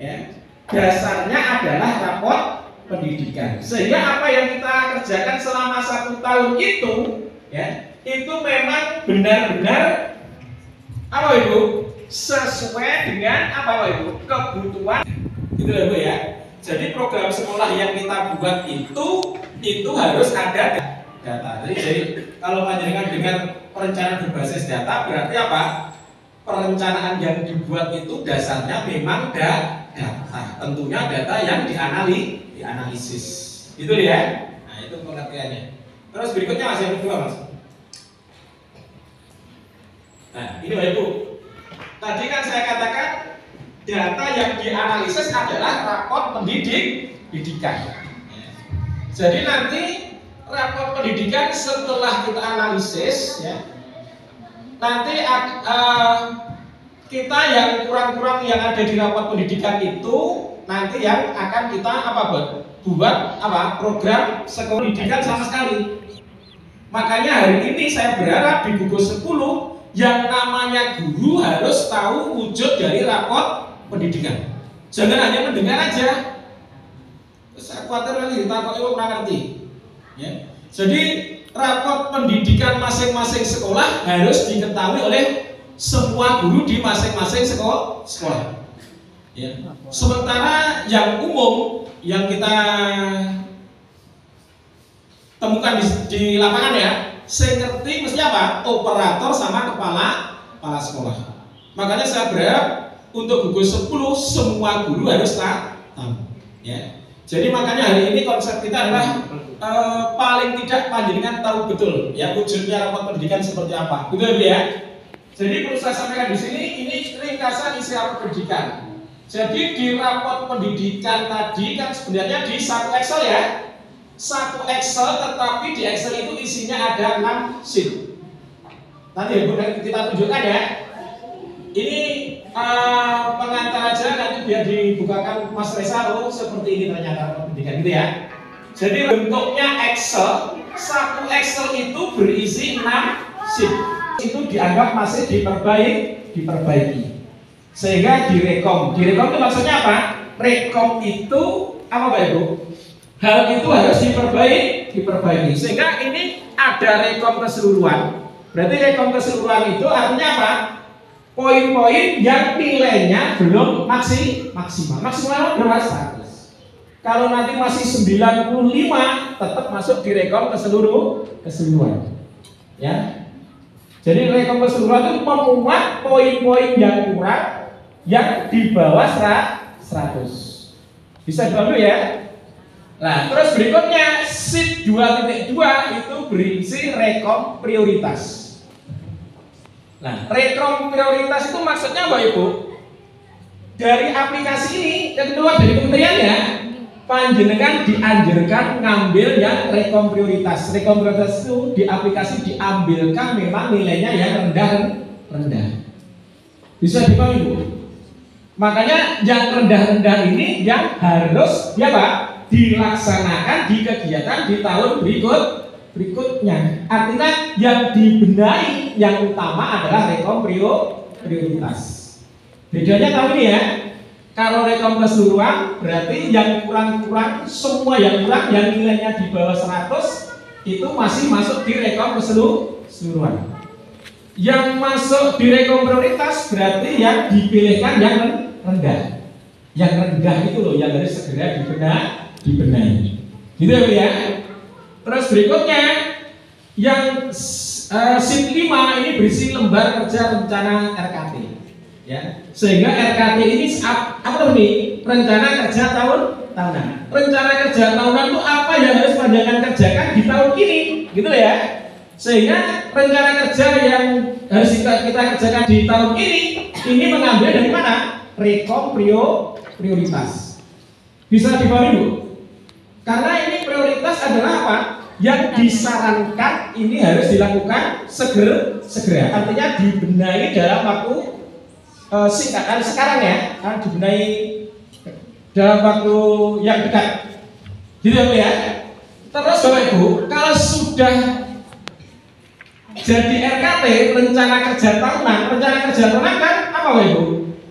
ya, dasarnya adalah raport pendidikan. Sehingga apa yang kita kerjakan selama 1 tahun itu ya, itu memang benar-benar apa Ibu? Sesuai dengan apa Ibu? Kebutuhan. Gitu ya Bu ya. Jadi program sekolah yang kita buat itu harus ada data. Jadi kalau panjenengan dengan perencanaan berbasis data berarti apa? Perencanaan yang dibuat itu dasarnya memang data. Tentunya data yang dianalisis. Itu ya. Nah, itu pengertiannya. Terus berikutnya Mas yang kedua Mas. Nah, ini Bapak Ibu. Tadi kan saya katakan data yang dianalisis adalah raport pendidikan. Jadi nanti raport pendidikan setelah kita analisis ya, nanti kita yang kurang-kurang yang ada di raport pendidikan itu nanti yang akan kita buat program sekolah pendidikan sama sekali. Makanya hari ini saya berharap di gugus 10 yang namanya guru harus tahu wujud dari raport pendidikan. Jangan hanya mendengar aja. Saya khawatir nanti ditakut kurang ngerti. Ya. Jadi raport pendidikan masing-masing sekolah harus diketahui oleh semua guru di masing-masing sekolah. Ya. Sementara yang umum yang kita temukan di lapangan ya, saya ngerti mesti apa? Operator sama kepala sekolah. Makanya saya berharap untuk gugus 10 semua guru harus tahu. Ya. Jadi makanya hari ini konsep kita adalah paling tidak panjenengan tahu betul ya wujudnya raport pendidikan seperti apa. Betul ya? Jadi perlu saya sampaikan di sini ini ringkasan isi raport pendidikan. Jadi di raport pendidikan tadi kan sebenarnya di satu Excel ya. Satu Excel, tetapi di Excel itu isinya ada 6 sheet. Nanti Ibu kita tunjukkan ya. Ini pengantar aja nanti biar dibukakan Mas Reza. Oh seperti ini ternyata raport pendidikan gitu ya. Jadi bentuknya Excel. Satu Excel itu berisi 6 sheet. Itu dianggap masih diperbaiki. Sehingga direkom. Direkom itu maksudnya apa? Rekom itu apa Pak Ibu? Hal itu harus diperbaiki. Sehingga ini ada rekom keseluruhan. Berarti rekom keseluruhan itu artinya apa? poin-poin yang nilainya belum maksimal. Maksimal berapa? 100. Kalau nanti masih 95 tetap masuk di rekom keseluruhan. Ya. Jadi rekom keseluruhan itu memuat poin-poin yang kurang yang di bawah 100. Bisa dulu ya. Nah, terus berikutnya sheet 2.2 itu berisi rekom prioritas. Nah, rekom prioritas itu maksudnya Bapak Ibu, dari aplikasi ini yang kedua dari kementerian ya, panjenengan dianjurkan ngambil yang rekom prioritas. Rekom prioritas itu di aplikasi diambilkan memang nilainya yang rendah. Bisa dipahami Bu? Makanya yang rendah-rendah ini yang harus ya Pak dilaksanakan di kegiatan di tahun berikutnya. Artinya yang dibenahi yang utama adalah rekom prioritas. Bedanya tahu ini ya. Kalau rekom keseluruhan berarti yang kurang-kurang semua yang kurang yang nilainya di bawah 100 itu masih masuk di rekom keseluruhan. Yang masuk di rekom prioritas berarti yang dipilihkan yang rendah. Yang rendah itu loh yang harus segera dibenahi. Gitu ya. Terus berikutnya yang sheet 5 ini berisi lembar kerja rencana RKT. Ya. Sehingga RKT ini apa nih? Rencana kerja tahunan. Rencana kerja tahunan itu apa yang harus panjenengan kerjakan di tahun ini, gitu ya. Sehingga rencana kerja yang harus kita kerjakan di tahun ini mengambil dari mana? Rekom prioritas. Bisa dipahami Bu? Karena ini prioritas adalah apa? Yang disarankan ini harus dilakukan segera. Artinya dibenahi dalam waktu singkat. Sekarang ya, dibenahi dalam waktu yang dekat. Gitu ya. Terus Bapak Ibu, kalau sudah jadi RKT rencana kerja tahunan kan apa Bapak Ibu?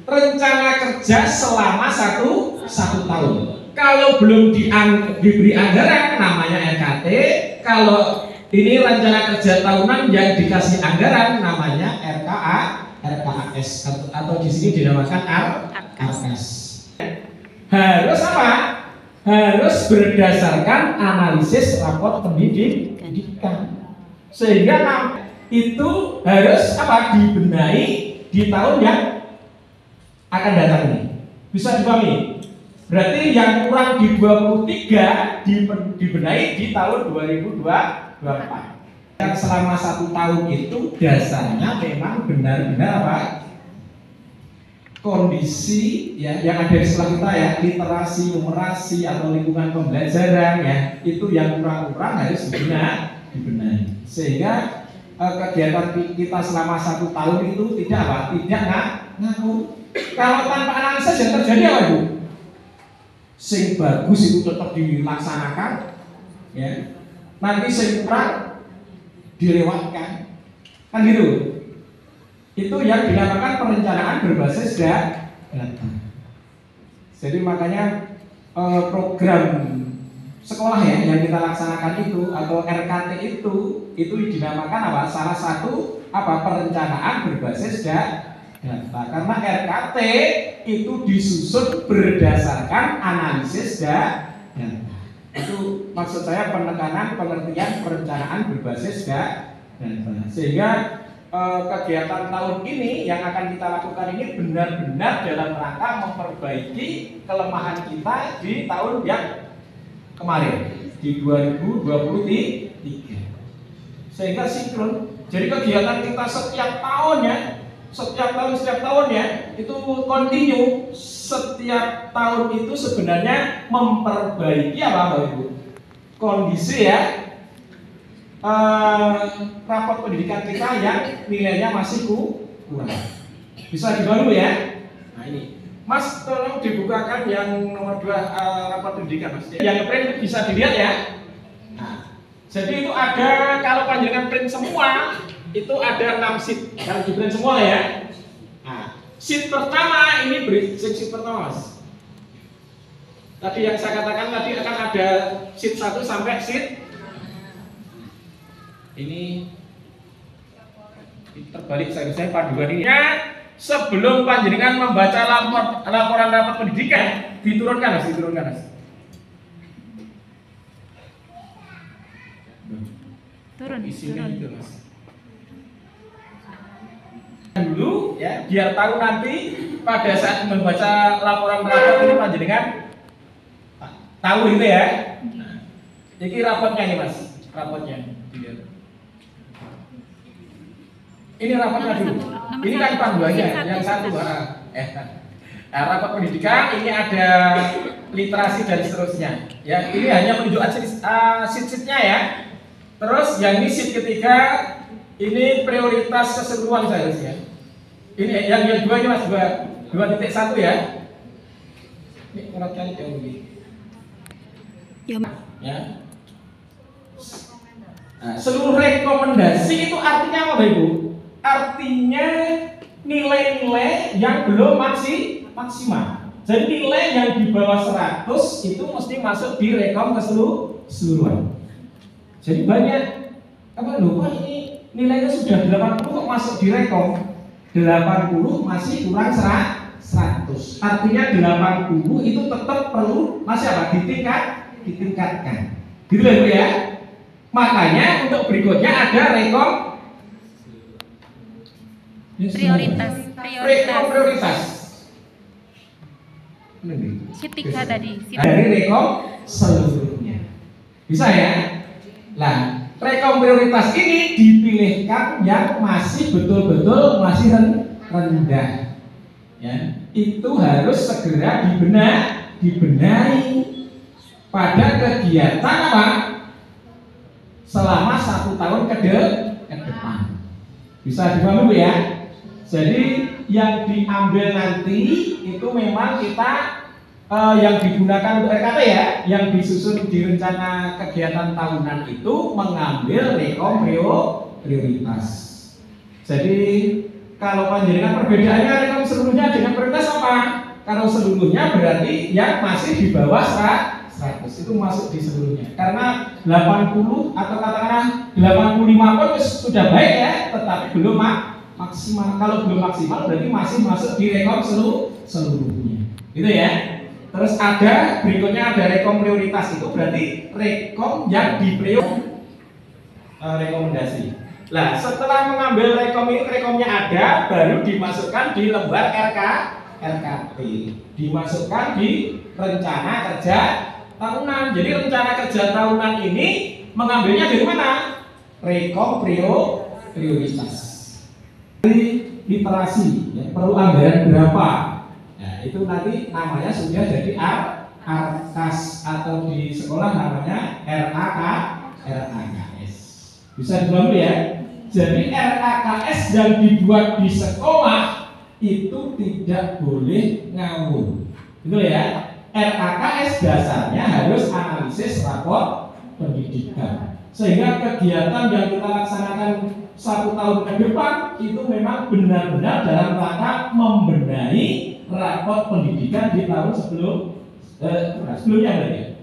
Rencana kerja selama satu tahun. Kalau belum diberi anggaran namanya RKT. Kalau ini rencana kerja tahunan yang dikasih anggaran namanya RKAS atau di sini dinamakan RKAS. Harus apa? Harus berdasarkan analisis raport pendidikan. Sehingga itu harus apa? Dibenahi di tahun yang akan datang ini. Bisa dipahami? Berarti yang kurang di 23 dibenahi di tahun 2024. Yang selama 1 tahun itu dasarnya memang benar-benar apa? Kondisi ya yang ada di sekolah kita ya, literasi, numerasi atau lingkungan pembelajaran ya, itu yang kurang-kurang harus dibenahi. Sehingga kegiatan kita selama 1 tahun itu tidak apa? Tidak ngawur. Kalau tanpa analisis yang terjadi apa Bu? Sing bagus itu tetap dilaksanakan, ya. Nanti sing kurang dilewatkan, kan gitu. Itu yang dinamakan perencanaan berbasis data. Jadi makanya program sekolah ya yang kita laksanakan itu atau RKT itu dinamakan apa? Salah satu apa? Perencanaan berbasis data. Karena RKT itu disusun berdasarkan analisis data. Itu maksud saya penekanan pengertian perencanaan berbasis data. Sehingga kegiatan tahun ini yang akan kita lakukan ini benar-benar dalam rangka memperbaiki kelemahan kita di tahun yang kemarin di 2023. Sehingga sinkron. Jadi kegiatan kita setiap tahun ya. Setiap tahun ya itu kontinu. Setiap tahun itu sebenarnya memperbaiki apa Bapak Ibu? Kondisi ya raport pendidikan kita yang nilainya masih kurang. Bisa dibantu ya? Nah ini Mas tolong dibukakan yang nomor 2 raport pendidikan Mas. Yang print bisa dilihat ya. Nah, jadi itu ada kalau panjangan print semua itu ada 6 sheet yang di print semua ya. Nah, sheet pertama ini sheet pertama Mas. Tadi yang saya katakan tadi akan ada sheet 1 sampai sheet ini terbalik saya paduan ini. sebelum panjenengan membaca laporan rapat pendidikan, diturunkan Mas, diturunkan Mas. Turun, Isinya turun. itu Mas. Dulu ya, biar tahu nanti pada saat membaca laporan rapat ini panjenengan tahu itu ya. Nah, ini rapotnya nih Mas, rapotnya. Dilihat. Ini rapotnya dulu. Ini kan panduannya yang satu. Nah, rapat pendidikan ini ada literasi dan seterusnya. Ya, ini hanya menunjukkan sheet-sheetnya ya. Terus yang ini sheet ketiga, ini prioritas keseluruhan seharusnya. Ini yang dua ini Mas, 2.1 ya. Ini urat kali jauh begini. Ya. Nah, seluruh rekomendasi itu artinya apa Bapak Ibu? Artinya nilai-nilai yang belum maksimal. Jadi nilai yang di bawah 100 itu mesti masuk di rekom keseluruhan. Jadi banyak apa lupa ini nilainya sudah 80 kok masuk di rekom 80 masih kurang 100. Artinya 80 itu tetap perlu masih apa? Ditingkatkan. Gitu loh ya. Makanya untuk berikutnya ada rekom Prioritas. prioritas. Sheet 3 tadi. Dari rekom seluruhnya. Bisa ya? Nah, rekom prioritas ini dipilihkan yang masih betul-betul masih rendah. Ya, itu harus segera dibenahi pada kegiatan apa? Selama 1 tahun ke depan. Bisa dipahami ya? Jadi yang diambil nanti itu memang kita yang digunakan untuk RKT ya, yang disusun di rencana kegiatan tahunan itu mengambil rekom prioritas. Jadi kalau panjenengan perbedaannya rekom seluruhnya dengan prioritas apa? Kalau seluruhnya berarti yang masih di bawah 100 itu masuk di seluruhnya. Karena 80 atau katakanlah 85 pun sudah baik ya, tetapi belum maksimal. Kalau belum maksimal berarti masih masuk di rekom seluruhnya. Gitu ya. Terus ada berikutnya ada rekom prioritas, itu berarti rekom yang rekomendasi. Nah, setelah mengambil rekom ini, rekomnya ada, baru dimasukkan di lembar RKT, dimasukkan di rencana kerja tahunan. Jadi rencana kerja tahunan ini mengambilnya dari mana? Rekom prioritas. Dari literasi, ya, perlu anggaran berapa? Nah, itu nanti namanya sudah jadi RKAS atau di sekolah namanya RAKS. Bisa dipahami ya? Jadi RAKS yang dibuat di sekolah itu tidak boleh ngawur. Gitu ya? RAKS dasarnya harus analisis rapor pendidikan. Sehingga kegiatan yang kita laksanakan 1 tahun ke depan itu memang benar-benar dalam rangka membenahi rapor pendidikan di tahun sebelumnya berarti.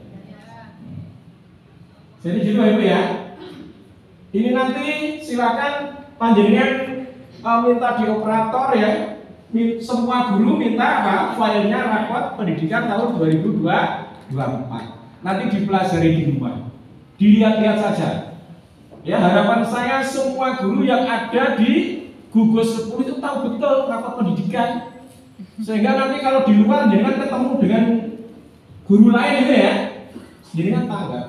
Jadi gitu Ibu ya. Ini nanti silakan panjenengan minta di operator ya. Semua guru minta apa? Filenya rapor pendidikan tahun 2024. Nanti dipelajari di rumah. Dilihat-lihat saja. Ya, harapan saya semua guru yang ada di gugus 10 itu tahu betul rapor pendidikan. Sehingga nanti kalau di luar jangan ketemu dengan guru lain gitu ya, jangan tanggap.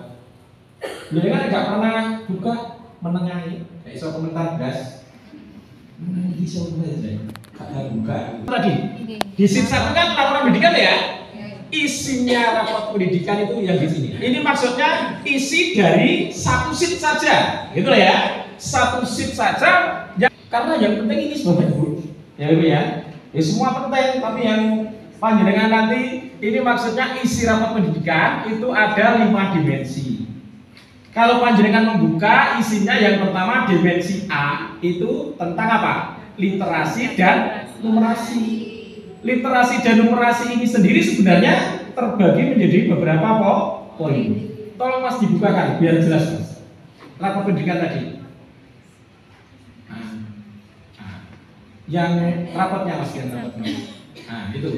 Jangan nggak pernah buka menengahi, kayak iso komentar gas. Menengahi iso aja, kata buka. Tadi di sheet 1 kan laporan pendidikan ya, isinya rapor pendidikan itu yang di sini. Ini maksudnya isi dari 1 sheet saja, gitu ya. 1 sheet saja, ya, karena yang penting ini sebagai guru, ya Ibu ya. Ya semua penting, tapi yang panjenengan nanti ini maksudnya isi rapor pendidikan itu ada 5 dimensi. Kalau panjenengan membuka isinya yang pertama dimensi A itu tentang apa? Literasi dan numerasi. Literasi dan numerasi ini sendiri sebenarnya terbagi menjadi beberapa poin. Tolong Mas dibukakan biar jelas Mas. Rapor pendidikan tadi. Yang rapotnya Mas, yang rapotnya. Nah, itu.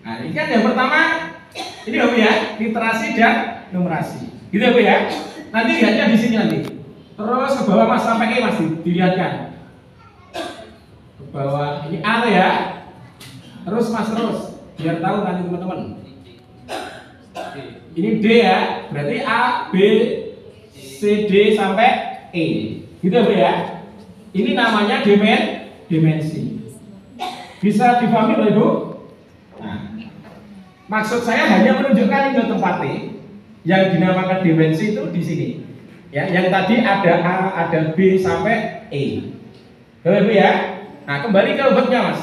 Nah, ini kan yang pertama ini Bapak ya, literasi dan numerasi. Gitu ya, Bu ya. Nanti lihatnya di sini nanti. Terus ke bawah Mas sampai ke Mas dilihatkan. Ke bawah ini A ya. Terus Mas terus biar tahu nanti teman-teman. Ini D ya, berarti A, B, C, D sampai E. Gitu ya, Bu ya. Ini namanya dimensi. Bisa dipahami Bapak Ibu? Nah, maksud saya hanya menunjukkan ini tempat T yang dinamakan dimensi itu di sini. Ya, yang tadi ada A, ada B sampai E. Bapak Ibu ya. Nah, kembali ke obatnya Mas.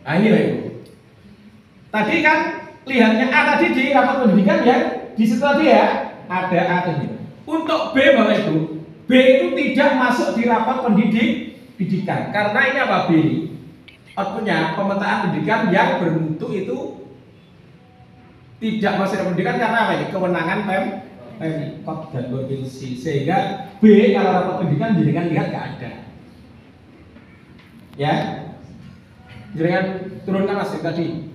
Nah, ini Bapak Ibu. Tadi kan lihatnya A tadi di rapat pendidikan yang di situ tadi ya ada A tadi. Untuk B Bapak Ibu, B itu tidak masuk di rapat pendidikan karena ini apa B? Outputnya pemetaan pendidikan yang bermutu itu tidak masuk di pendidikan karena apa ini? Kewenangan Pemkot dan provinsi, sehingga B kalau rapat pendidikan jenengan lihat nggak ada. Ya, jenengan turunkan Mas tadi.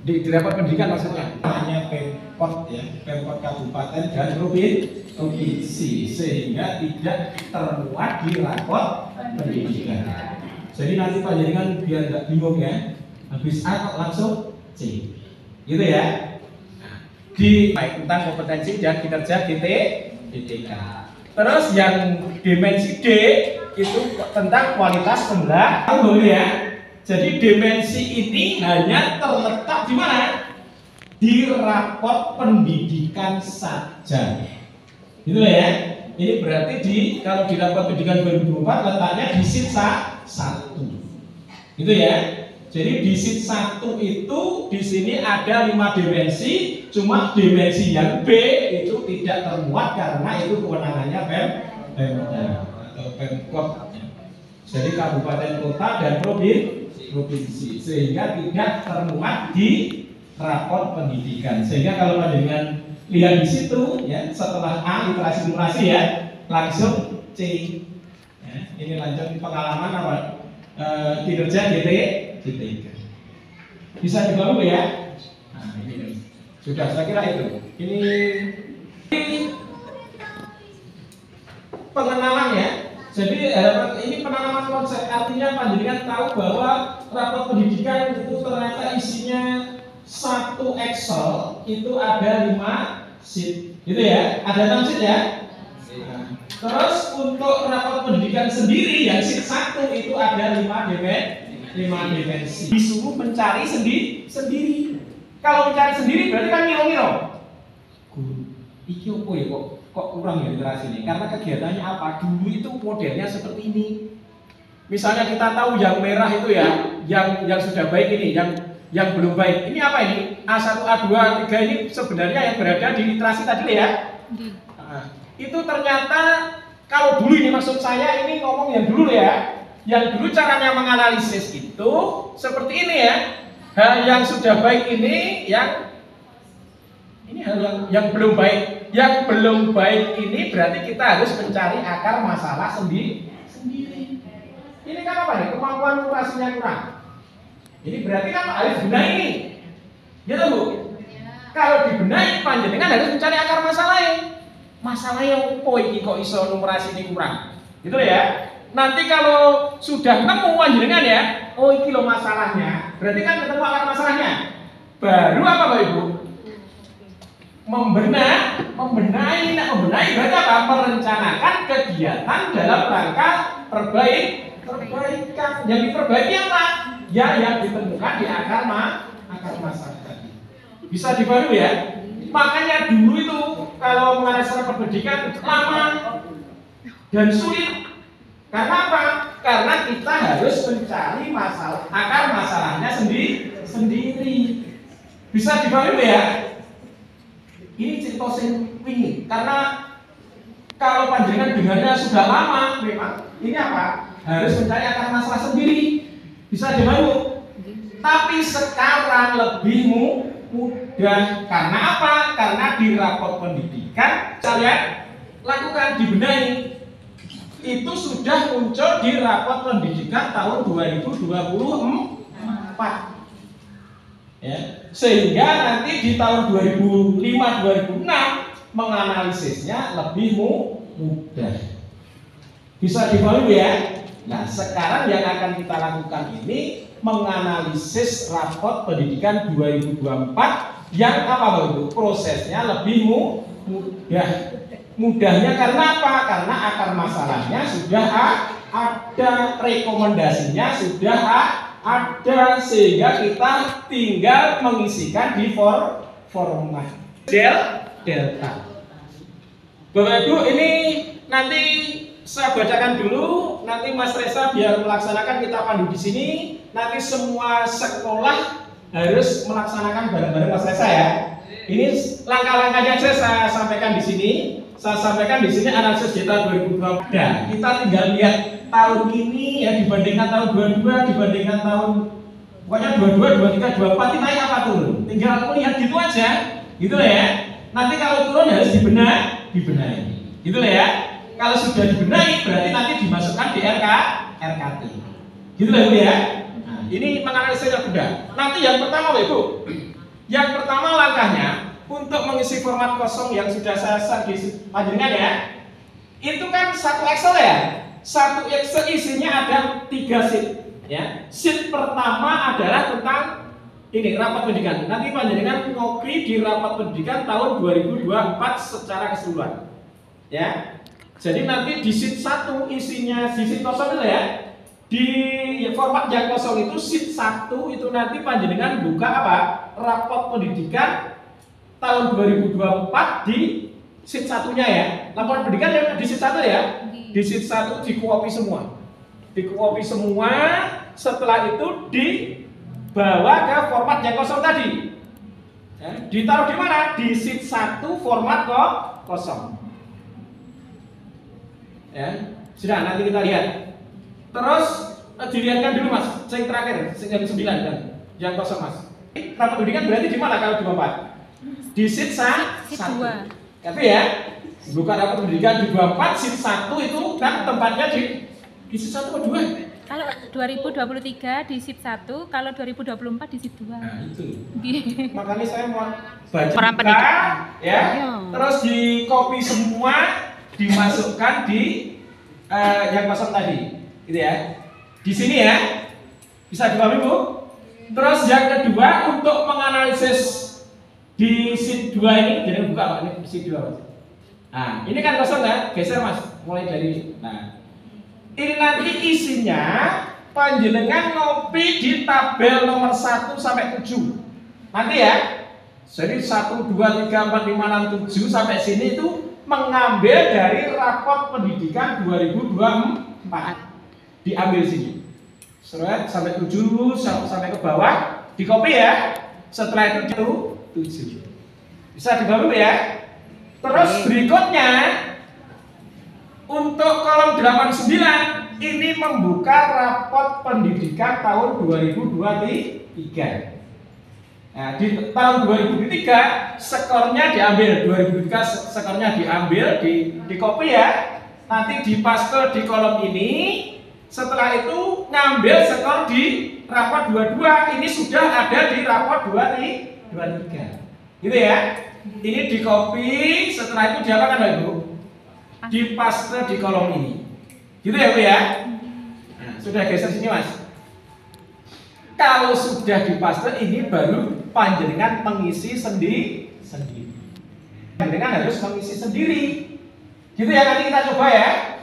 Di rapat pendidikan maksudnya hanya Pemkot ya, Pemkot kabupaten dan provinsi, sehingga tidak termuat di rapot pendidikan. Jadi nanti Pak Jaringan biar nggak bingung ya, habis A kok langsung C, gitu ya. Di baik tentang kompetensi dan kinerja DTK. Terus yang dimensi D itu tentang kualitas pembelajaran, boleh ya. Jadi dimensi ini hanya terletak di mana? Di rapot pendidikan saja. Gitu ya. Ini berarti kalau di rapot pendidikan 2024 letaknya di sheet 1. Gitu ya. Jadi di sheet 1 itu di sini ada 5 dimensi, cuma dimensi yang B itu tidak termuat karena itu kewenangannya Pemda atau Pemkot. Jadi kabupaten, kota dan provinsi, sehingga tidak termuat di rapot pendidikan. Sehingga kalau panjenengan lihat di situ ya, setelah A literasi numerasi ya, langsung C. Ya, ini lanjut pengalaman apa? Kinerja DTK. Bisa dipahami ya? Nah, ini sudah saya kira itu. Ini pengenalan ya. Jadi ini penanaman konsep, artinya panjenengan tahu bahwa rapot pendidikan itu ternyata isinya satu Excel itu ada 5 sheet, gitu ya, ada 6 sheet ya. Terus untuk rapot pendidikan sendiri yang sheet 1 itu ada 5 dimensi. Disuruh mencari sendiri. Kalau mencari sendiri berarti kan ngiro-ngiro. Guru, iki opo ya kok kurang ya literasi ini? Karena kegiatannya apa? Dulu itu modelnya seperti ini. Misalnya kita tahu yang merah itu ya, yang sudah baik ini, yang belum baik. Ini apa ini? A1, A2, A3 ini sebenarnya yang berada di literasi tadi ya. Nah, itu ternyata kalau dulu ini maksud saya ini ngomong yang dulu ya. Yang dulu caranya menganalisis itu seperti ini ya. Hal yang sudah baik ini hal yang belum baik. Yang belum baik ini berarti kita harus mencari akar masalah sendiri. Ini kan apa nih? Kemampuan numerasinya kurang. Ini berarti kan harus benahi ini. Gitu Bu? Kalau dibenahi panjenengan harus mencari akar masalahnya. Masalahnya apa iki kok iso numerasi ini kurang? Gitu ya. Nanti kalau sudah nemu panjenengan ya, oh iki loh masalahnya. Berarti kan ketemu akar masalahnya. Baru apa Bapak Ibu? Membenahi berarti apa? Merencanakan kegiatan dalam rangka perbaikan. Yang diperbaiki apa? Ya yang ditemukan di akar masalah tadi. Bisa dipahami ya? Makanya dulu itu kalau menganalisa pendidikan lama dan sulit. Karena apa? Karena kita harus mencari akar masalahnya sendiri. Bisa dipahami ya? Ini cerita sing wingi karena kalau panjenengan dengarnya sudah lama memang ini apa? Harus mencari akar masalah sendiri. Bisa dipahami. Tapi sekarang lebih mudah. Karena apa? Karena di rapot pendidikan saya lakukan dibenahi. itu sudah muncul di rapot pendidikan tahun 2024. Ya, sehingga nanti di tahun 2005-2006 menganalisisnya lebih mudah. Bisa dipahami ya? Nah, sekarang yang akan kita lakukan ini menganalisis rapot pendidikan 2024 yang apa itu? Prosesnya lebih mudah. Mudahnya karena apa? Karena akar masalahnya sudah ada, rekomendasinya sudah ada, sehingga kita tinggal mengisikan di format delta. Bapak Ibu, ini nanti saya bacakan dulu, nanti Mas Reza biar melaksanakan, kita pandu di sini. Nanti semua sekolah harus melaksanakan bareng-bareng Mas Reza ya. Ini langkah-langkahnya aja saya sampaikan di sini. Saya sampaikan di sini analisis data 2020. Dan kita tinggal lihat tahun ini ya dibandingkan tahun 22, dibandingkan tahun pokoknya 22, 23, 24 ini naik apa turun. Tinggal melihat gitu aja, gitu ya. Nanti kalau turun harus dibenahi, gitu ya. Kalau sudah dibenahi berarti nanti dimasukkan di RKT, gitu lah Bu ya. Nah, ini menganalisis yang mudah. Nanti yang pertama Bu, yang pertama langkahnya untuk mengisi format kosong yang sudah saya share di panjenengan ya. Itu kan satu Excel ya. Satu Excel isinya ada 3 sheet ya. Sheet pertama adalah tentang ini rapat pendidikan. Nanti panjenengan ngopi di rapat pendidikan tahun 2024 secara keseluruhan. Ya. Jadi nanti di sheet 1 isinya di sheet kosong itu ya. Di format yang kosong itu sheet 1 itu nanti panjenengan buka apa? Rapat pendidikan tahun 2024 di sheet satunya ya. Laporan pendidikan yang di sheet 1 ya. Di sheet 1 di-copy semua. Di-copy semua, setelah itu dibawa ke format yang kosong tadi. Ya, ditaruh di mana? Di sheet 1 format kosong. Ya, sudah nanti kita lihat. Terus dilihatkan dulu Mas, yang terakhir, yang 9 kan, yang kosong Mas. Rapat pendidikan berarti di mana kalau 24? Di sheet 1. Tapi ya, bukan rapat pendidikan di 24, sheet 1 itu kan tempatnya di sheet 1 atau 2? Kalau 2023 di sheet 1, kalau 2024 di sheet 2. Nah, itu. Makanya saya mau Peran baca ya. Terus di copy semua, dimasukkan di yang kosong tadi. Gitu ya. Di sini ya. Bisa dipahami Bu? Terus yang kedua untuk menganalisis di sheet 2 ini, jadi buka Pak, ini sheet 2 Mas. Nah, ini kan kosong kan? Geser Mas, mulai dari. Nah, ini nanti isinya panjenengan ngopi di tabel nomor 1 sampai 7. Nanti ya. Jadi 1 2 3 4 5 6 7 sampai sini itu mengambil dari rapot pendidikan 2024. Diambil sini. Sampai 7 sampai ke bawah, di copy ya. Setelah itu 7. Bisa dibahami ya. Terus berikutnya untuk kolom 89 ini membuka rapot pendidikan tahun 2023. Nah, di tahun 2023 skornya diambil, 2023 skornya diambil, di copy ya. Nanti dipaste di kolom ini. Setelah itu ngambil skor di rapot 22. Ini sudah ada di rapot 23. Gitu ya. Ini di copy, setelah itu diapakan Bapak Ibu? Dipaste di kolom ini. Gitu ya Bu ya. Nah, sudah geser sini Mas. Kalau sudah dipaste ini baru panjenengan mengisi sendiri. Panjenengan harus mengisi sendiri. Gitu ya, nanti kita coba ya.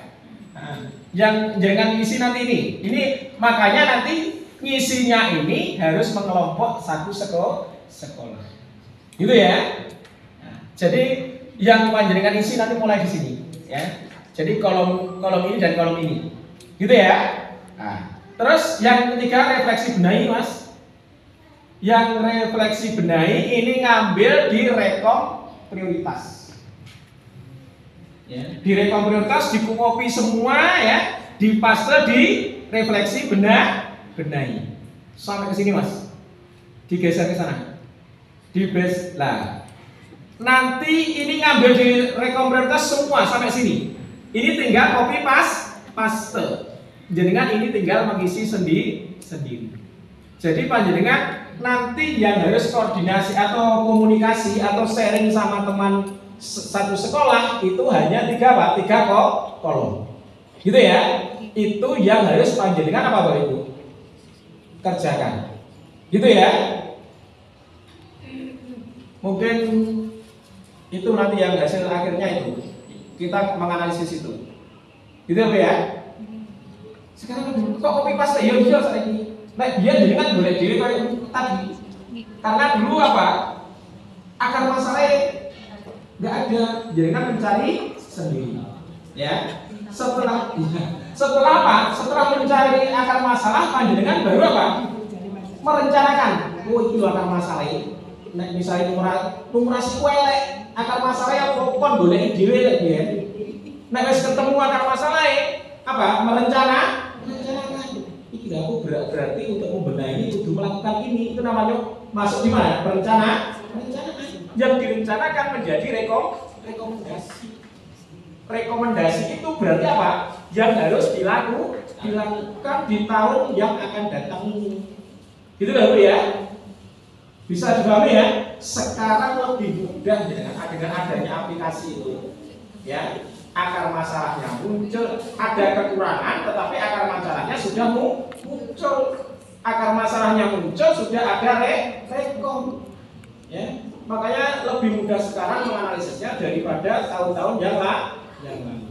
Nah, yang jangan isi nanti ini. Ini makanya nanti ngisinya ini harus mengelompok satu sekolah. Gitu ya. Nah, jadi yang panjenengan isi nanti mulai di sini ya. Jadi kolom ini dan kolom ini. Gitu ya. Nah, terus yang ketiga refleksi benahi Mas. Yang refleksi benahi ini ngambil di rekom prioritas. Ya, di rekom prioritas dikopi semua ya, dipaste di refleksi benahi. Sampai ke sini Mas. Digeser ke sana. Di base lah. Nanti ini ngambil di rekom prioritas semua sampai sini. Ini tinggal copy paste. Jenengan ini tinggal mengisi sendiri. Jadi panjenengan nanti yang harus koordinasi atau komunikasi atau sharing sama teman satu sekolah itu hanya 3 kolom. Gitu ya. Itu yang harus panjenengan apa Bapak Ibu? Kerjakan. Gitu ya. Mungkin itu nanti yang hasil akhirnya itu kita menganalisis itu. Gitu ya. Sekarang kok copy paste ya bisa saiki. Nek biar jadi kan boleh diri kayak tadi. Karena dulu apa? Akar masalahnya nggak ada, jadi kan mencari sendiri. Ya. Setelah apa? Setelah mencari akar masalah, panjenengan baru apa? Merencanakan. Oh itu akar masalahnya. Nek misalnya numerasi kuelek, akar masalahnya pokok boleh diri lek biyen. Nek wis ketemu akar masalahnya, apa? Merencanakan. Tidak aku berarti untuk membenahi kudu melakukan ini, itu namanya masuk di mana? Rencana. Yang direncanakan menjadi rekomendasi. Rekomendasi itu berarti apa? Yang harus dilakukan di tahun yang akan datang ini. Gitu loh ya. Bisa dipahami ya? Sekarang lebih mudah dengan adanya aplikasi itu. Ya. Akar masalahnya muncul, ada kekurangan, tetapi akar masalahnya sudah muncul. Akar masalahnya muncul, sudah ada rekom. Ya, makanya lebih mudah sekarang menganalisisnya daripada tahun-tahun yang lalu.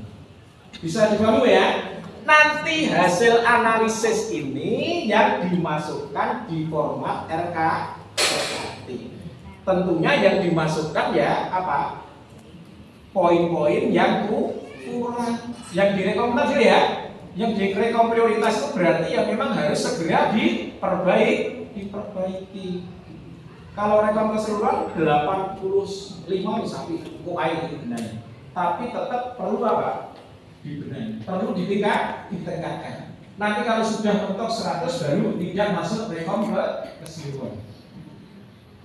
Bisa dipahami ya? Nanti hasil analisis ini yang dimasukkan di format RKT. Tentunya yang dimasukkan ya apa? Poin-poin yang kurang, yang direkomendasi ya, yang direkom prioritas itu berarti yang memang harus segera diperbaiki. Kalau rekom keseluruhan 85 misalnya UI dibenahi, tapi tetap perlu apa? Dibenahi, perlu ditingkatkan. Nanti kalau sudah mentok 100 baru tidak masuk rekom keseluruhan.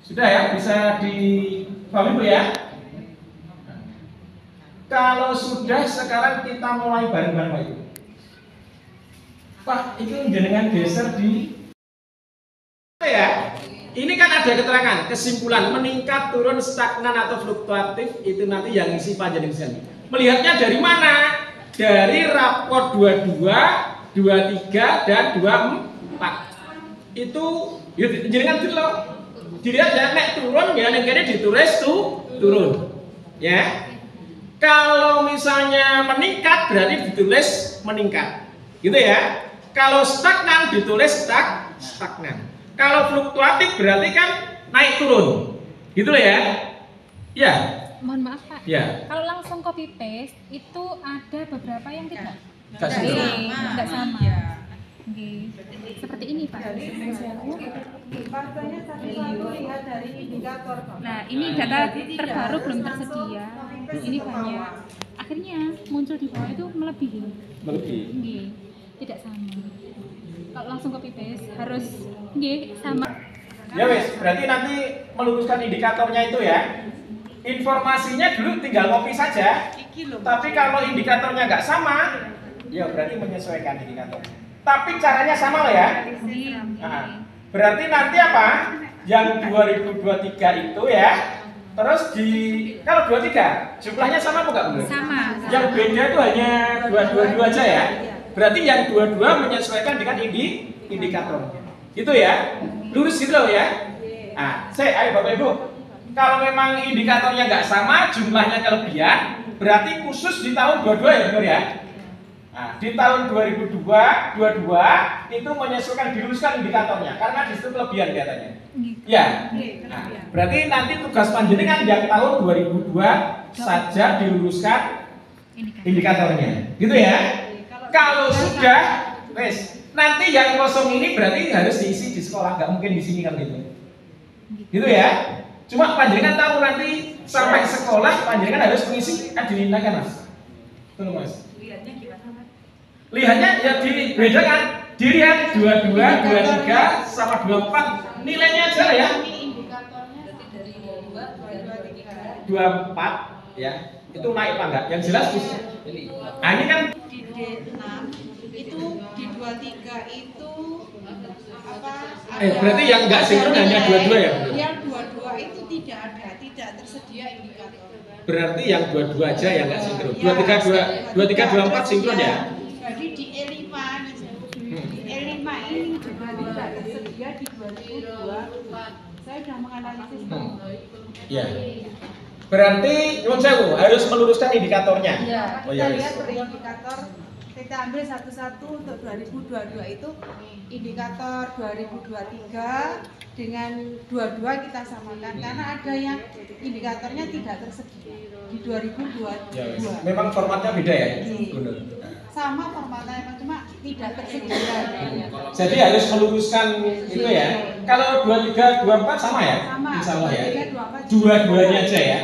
Sudah ya, bisa dipahami Bu ya? Kalau sudah sekarang kita mulai bareng-bareng Pak Ibu. Pak, itu jenengan geser di ya. Ini kan ada keterangan, kesimpulan meningkat, turun, stagnan atau fluktuatif itu nanti yang isi panjenengan. Melihatnya dari mana? Dari raport 22, 23 dan 24. Itu jenengan dulu. Dilihat ya, nek turun ya nek kene ditulis turun. Ya. Kalau misalnya meningkat berarti ditulis meningkat, gitu ya. Kalau stagnan ditulis stagnan. Kalau fluktuatif berarti kan naik turun, gitu ya. Ya. Mohon maaf Pak. Ya. Kalau langsung copy paste itu ada beberapa yang tidak. Nggak sama. Ya. Oke. Seperti ini Pak. Faktanya satu-satu lihat dari indikator. Nah, ini data terbaru belum tersedia. Ini banyak. Akhirnya muncul di bawah itu melebihi. Nggih. Tidak sama. Kalau langsung copy paste harus nggih sama. Ya wes, berarti nanti meluruskan indikatornya itu ya. Informasinya dulu tinggal copy saja. Tapi kalau indikatornya nggak sama, ya berarti menyesuaikan indikatornya. Tapi caranya sama loh ya. Nah, berarti nanti apa? Yang 2023 itu ya. Terus kalau 23 jumlahnya sama apa enggak Bu? Sama. Yang beda itu hanya 222 aja ya. Berarti yang 22 menyesuaikan dengan indikatornya. Gitu ya. Lurus gitu loh ya. Nah, ayo Bapak Ibu. Kalau memang indikatornya nggak sama, jumlahnya kelebihan, berarti khusus di tahun 22 ya benar ya. Nah, di tahun 2022 itu menyesuaikan diluruskan indikatornya karena di situ kelebihan katanya. Ya. Nah, berarti nanti tugas panjenengan yang tahun 2002 saja diluruskan indikatornya. Gitu ya. Kalau sudah wes, nanti yang kosong ini berarti harus diisi di sekolah, nggak mungkin di sini kan gitu. Gitu ya. Cuma panjenengan tahu nanti sampai sekolah panjenengan harus mengisi kan dimintakan Mas. Betul Mas. Lihatnya ya dibedakan, dilihat 22, 23 sama 24 nilainya aja ya. Indikatornya dari 22, 23. 24 ya. Itu naik apa enggak? Yang jelas Nah, ini kan Di D6 itu di 23 itu apa? berarti yang nggak sinkron hanya dua-dua ya? Yang dua-dua itu tidak tersedia indikator. berarti yang dua-dua aja yang nggak sinkron. Ya, 23, 24 sinkron ya? Jadi di E5 di E5 ini juga tidak tersedia di 2002. Saya sudah menganalisis. Ya. Berarti nyuwun sewu harus meluruskan indikatornya. Ya, Oh, kita ya, lihat wis. per indikator, kita ambil satu-satu untuk 2022 itu indikator 2023 dengan 22 kita samakan karena ada yang indikatornya tidak tersedia di 2022. Ya, wis. Memang formatnya beda ya? Iya. Benar. Sama formatnya cuma tidak tersedia. Jadi harus meluruskan itu ya. Kalau 23, 24 sama ya? Sama. Insya Allah ya. 23, 24. Dua-duanya aja ya.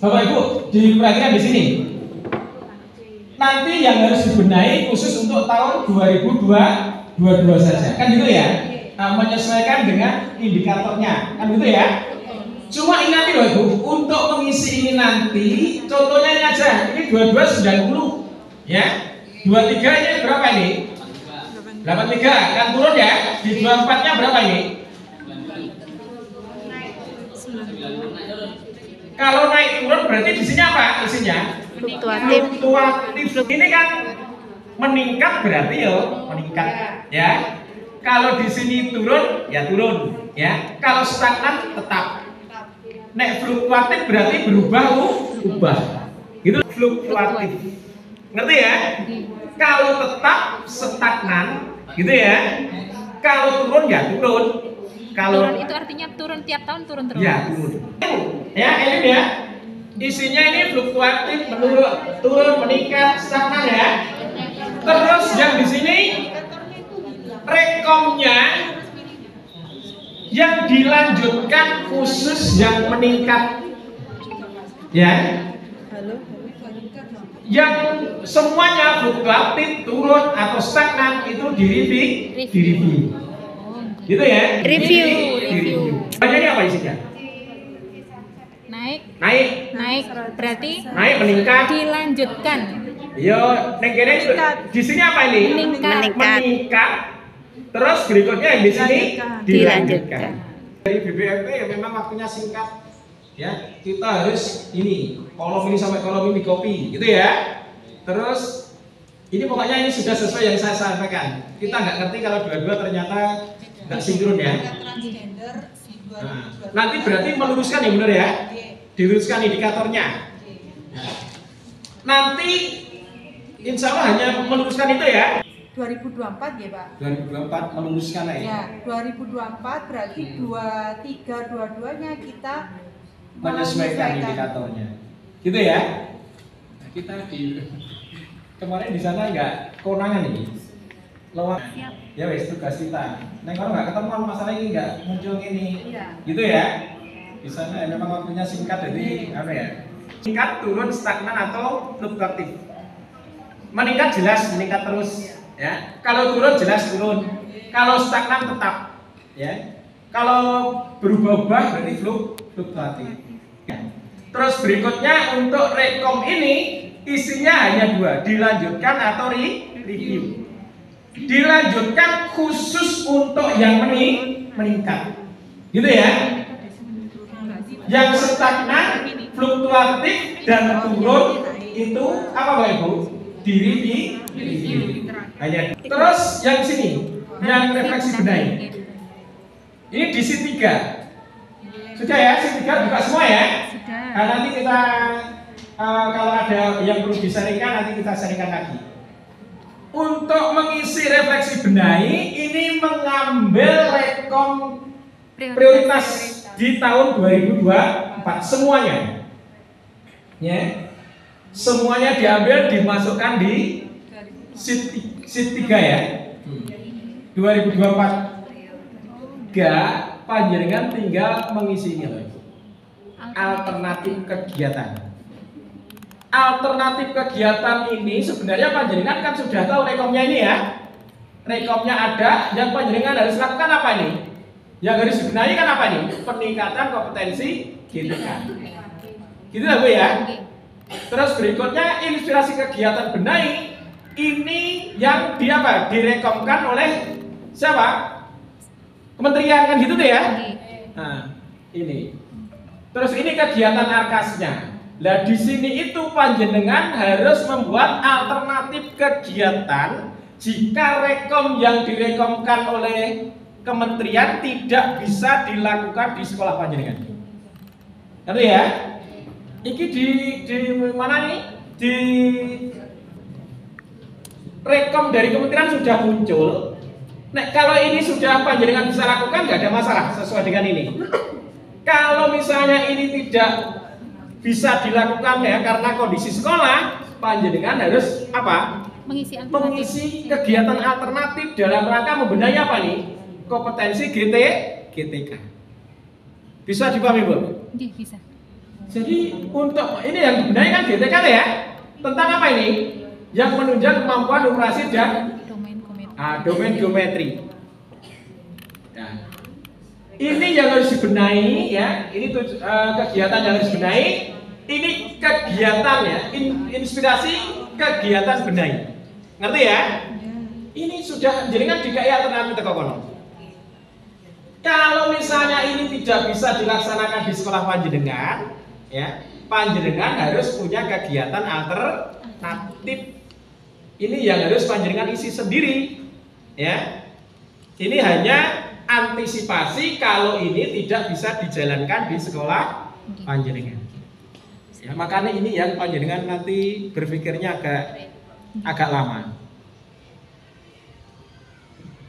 Bapak Ibu, diperhatikan di sini. Nanti yang harus dibenahi khusus untuk tahun 2022 saja. Kan gitu ya? Nah, menyesuaikan dengan indikatornya. Kan gitu ya? Cuma ini nanti Bapak Ibu, untuk mengisi ini nanti, contohnya ini aja. Ini 22 90. Ya. 23 ini berapa ini? 83. Kan turun ya? Di 24-nya berapa ini? Kalau naik turun berarti di sini apa isinya? Fluktuatif. Ini kan meningkat berarti meningkat ya. Kalau di sini turun ya turun ya. Kalau stagnan tetap. Nek fluktuatif berarti berubah ubah. Gitu fluktuatif. Ngerti ya? Kalau tetap stagnan gitu ya. Kalau turun ya turun. Kalau Turun itu artinya turun tiap tahun turun terus. ya turun. Ya ini ya. Isinya ini fluktuatif, menurun, turun, meningkat, stagnan ya. Terus yang di sini rekomnya yang dilanjutkan khusus yang meningkat. Ya. Yang semuanya fluktuatif, turun atau stagnan itu di review. Gitu ya? Review. Ini apa isinya? Naik berarti Naik meningkat. dilanjutkan. Yo, neng kene di sini apa ini? Meningkat. Terus berikutnya yang di sini dilanjutkan. Dari BBMP ya memang waktunya singkat. Ya, kita harus ini kolom ini sampai kolom ini copy, gitu ya. Terus ini pokoknya ini sudah sesuai yang saya sampaikan. Kita nggak ngerti kalau dua-dua ternyata nggak sinkron ya. Transgender di 2022. Nanti berarti meluruskan ya benar ya? Diluruskan indikatornya. Nanti insya Allah hanya meluruskan itu ya. 2024 ya Pak? 2024 meluruskan ya. Ya, 2024 berarti 23 dua-duanya kita Menyesuaikan indikatornya. Gitu ya. Nah, kita kemarin di sana nggak konangan ini. Lewat. Ya wes tugas kita. Nah kalau nggak ketemu masalah ini nggak muncul ini. Iya. Gitu ya. Di sana memang waktunya singkat jadi apa ya? Singkat, turun, stagnan atau fluktuatif. Meningkat jelas meningkat terus ya. Kalau turun jelas turun. Kalau stagnan tetap ya. Kalau berubah-ubah berarti fluktuatif. Ya. Terus berikutnya untuk rekom ini isinya hanya dua, dilanjutkan atau review. Dilanjutkan khusus untuk yang meningkat. Gitu ya. Yang stagnan, fluktuatif dan turun itu apa Bapak Ibu? Di review. Hanya. Terus yang sini, yang refleksi benahi. Ini di C3. Sudah ya, C3 buka semua ya. Nah, nanti kita kalau ada yang perlu disaringkan nanti kita saringkan lagi. Untuk mengisi refleksi benahi ini mengambil rekom prioritas di tahun 2024 semuanya. Ya. Semuanya diambil dimasukkan di sheet 3 ya. 2024. Panjenengan tinggal mengisinya. Alternatif kegiatan. Alternatif kegiatan ini sebenarnya panjenengan kan sudah tahu rekomnya ini ya. Rekomnya ada, yang panjenengan harus lakukan apa ini? Yang harus dibenahi kan apa ini? Peningkatan kompetensi GTK. Gitu lah Bu ya. Terus berikutnya inspirasi kegiatan benahi ini yang direkomkan oleh siapa? Kementerian kan gitu deh ya. Nah, ini. Terus ini kegiatan arkasnya. Lah di sini itu panjenengan harus membuat alternatif kegiatan jika rekom yang direkomkan oleh kementerian tidak bisa dilakukan di sekolah panjenengan. Ngerti ya? Iki di mana nih? Di rekom dari kementerian sudah muncul. Nah, kalau ini sudah panjenengan bisa lakukan, nggak ada masalah sesuai dengan ini. Kalau misalnya ini tidak bisa dilakukan ya karena kondisi sekolah, panjenengan harus apa? Mengisi kegiatan alternatif dalam rangka membenahi apa nih? Kompetensi GTK. Bisa dipahami, Bu? Bisa. Jadi untuk ini yang dibenahi kan GTK ya? Tentang apa ini? Yang menunjang kemampuan operasi dan domain geometri. Nah, ini yang harus dibenahi ya. Ini kegiatan yang harus dibenahi. Ini kegiatan ya, inspirasi kegiatan benahi. Ngerti ya? Ini sudah jaringan DKI alternatif teko kono. Kalau misalnya ini tidak bisa dilaksanakan di sekolah panjenengan, ya, panjenengan harus punya kegiatan alternatif. Ini yang harus panjenengan isi sendiri, ya. Ini hanya antisipasi kalau ini tidak bisa dijalankan di sekolah panjenengan. Ya, makanya ini yang panjenengan nanti berpikirnya agak lama.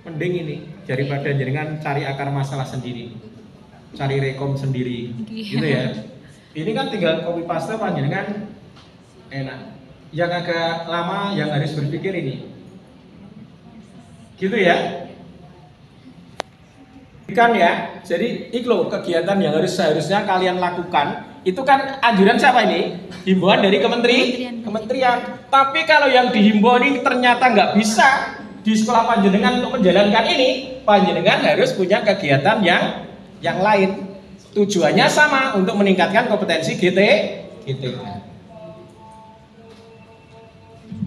Mending ini daripada jenengan cari akar masalah sendiri, cari rekom sendiri, gitu ya. Ini kan tinggal copy paste panjenengan enak. Yang agak lama yang harus berpikir ini, gitu ya. Kan ya. Jadi iklo kegiatan yang seharusnya kalian lakukan itu kan anjuran siapa ini? Himbauan dari kementerian. Tapi kalau yang dihimbau ini ternyata nggak bisa di sekolah panjenengan untuk menjalankan ini, panjenengan harus punya kegiatan yang lain. Tujuannya sama untuk meningkatkan kompetensi GTK.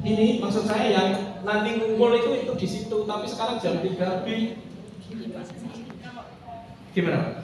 Ini maksud saya yang nanti ngumpul itu di situ, tapi sekarang jam 3 lebih. Gimana?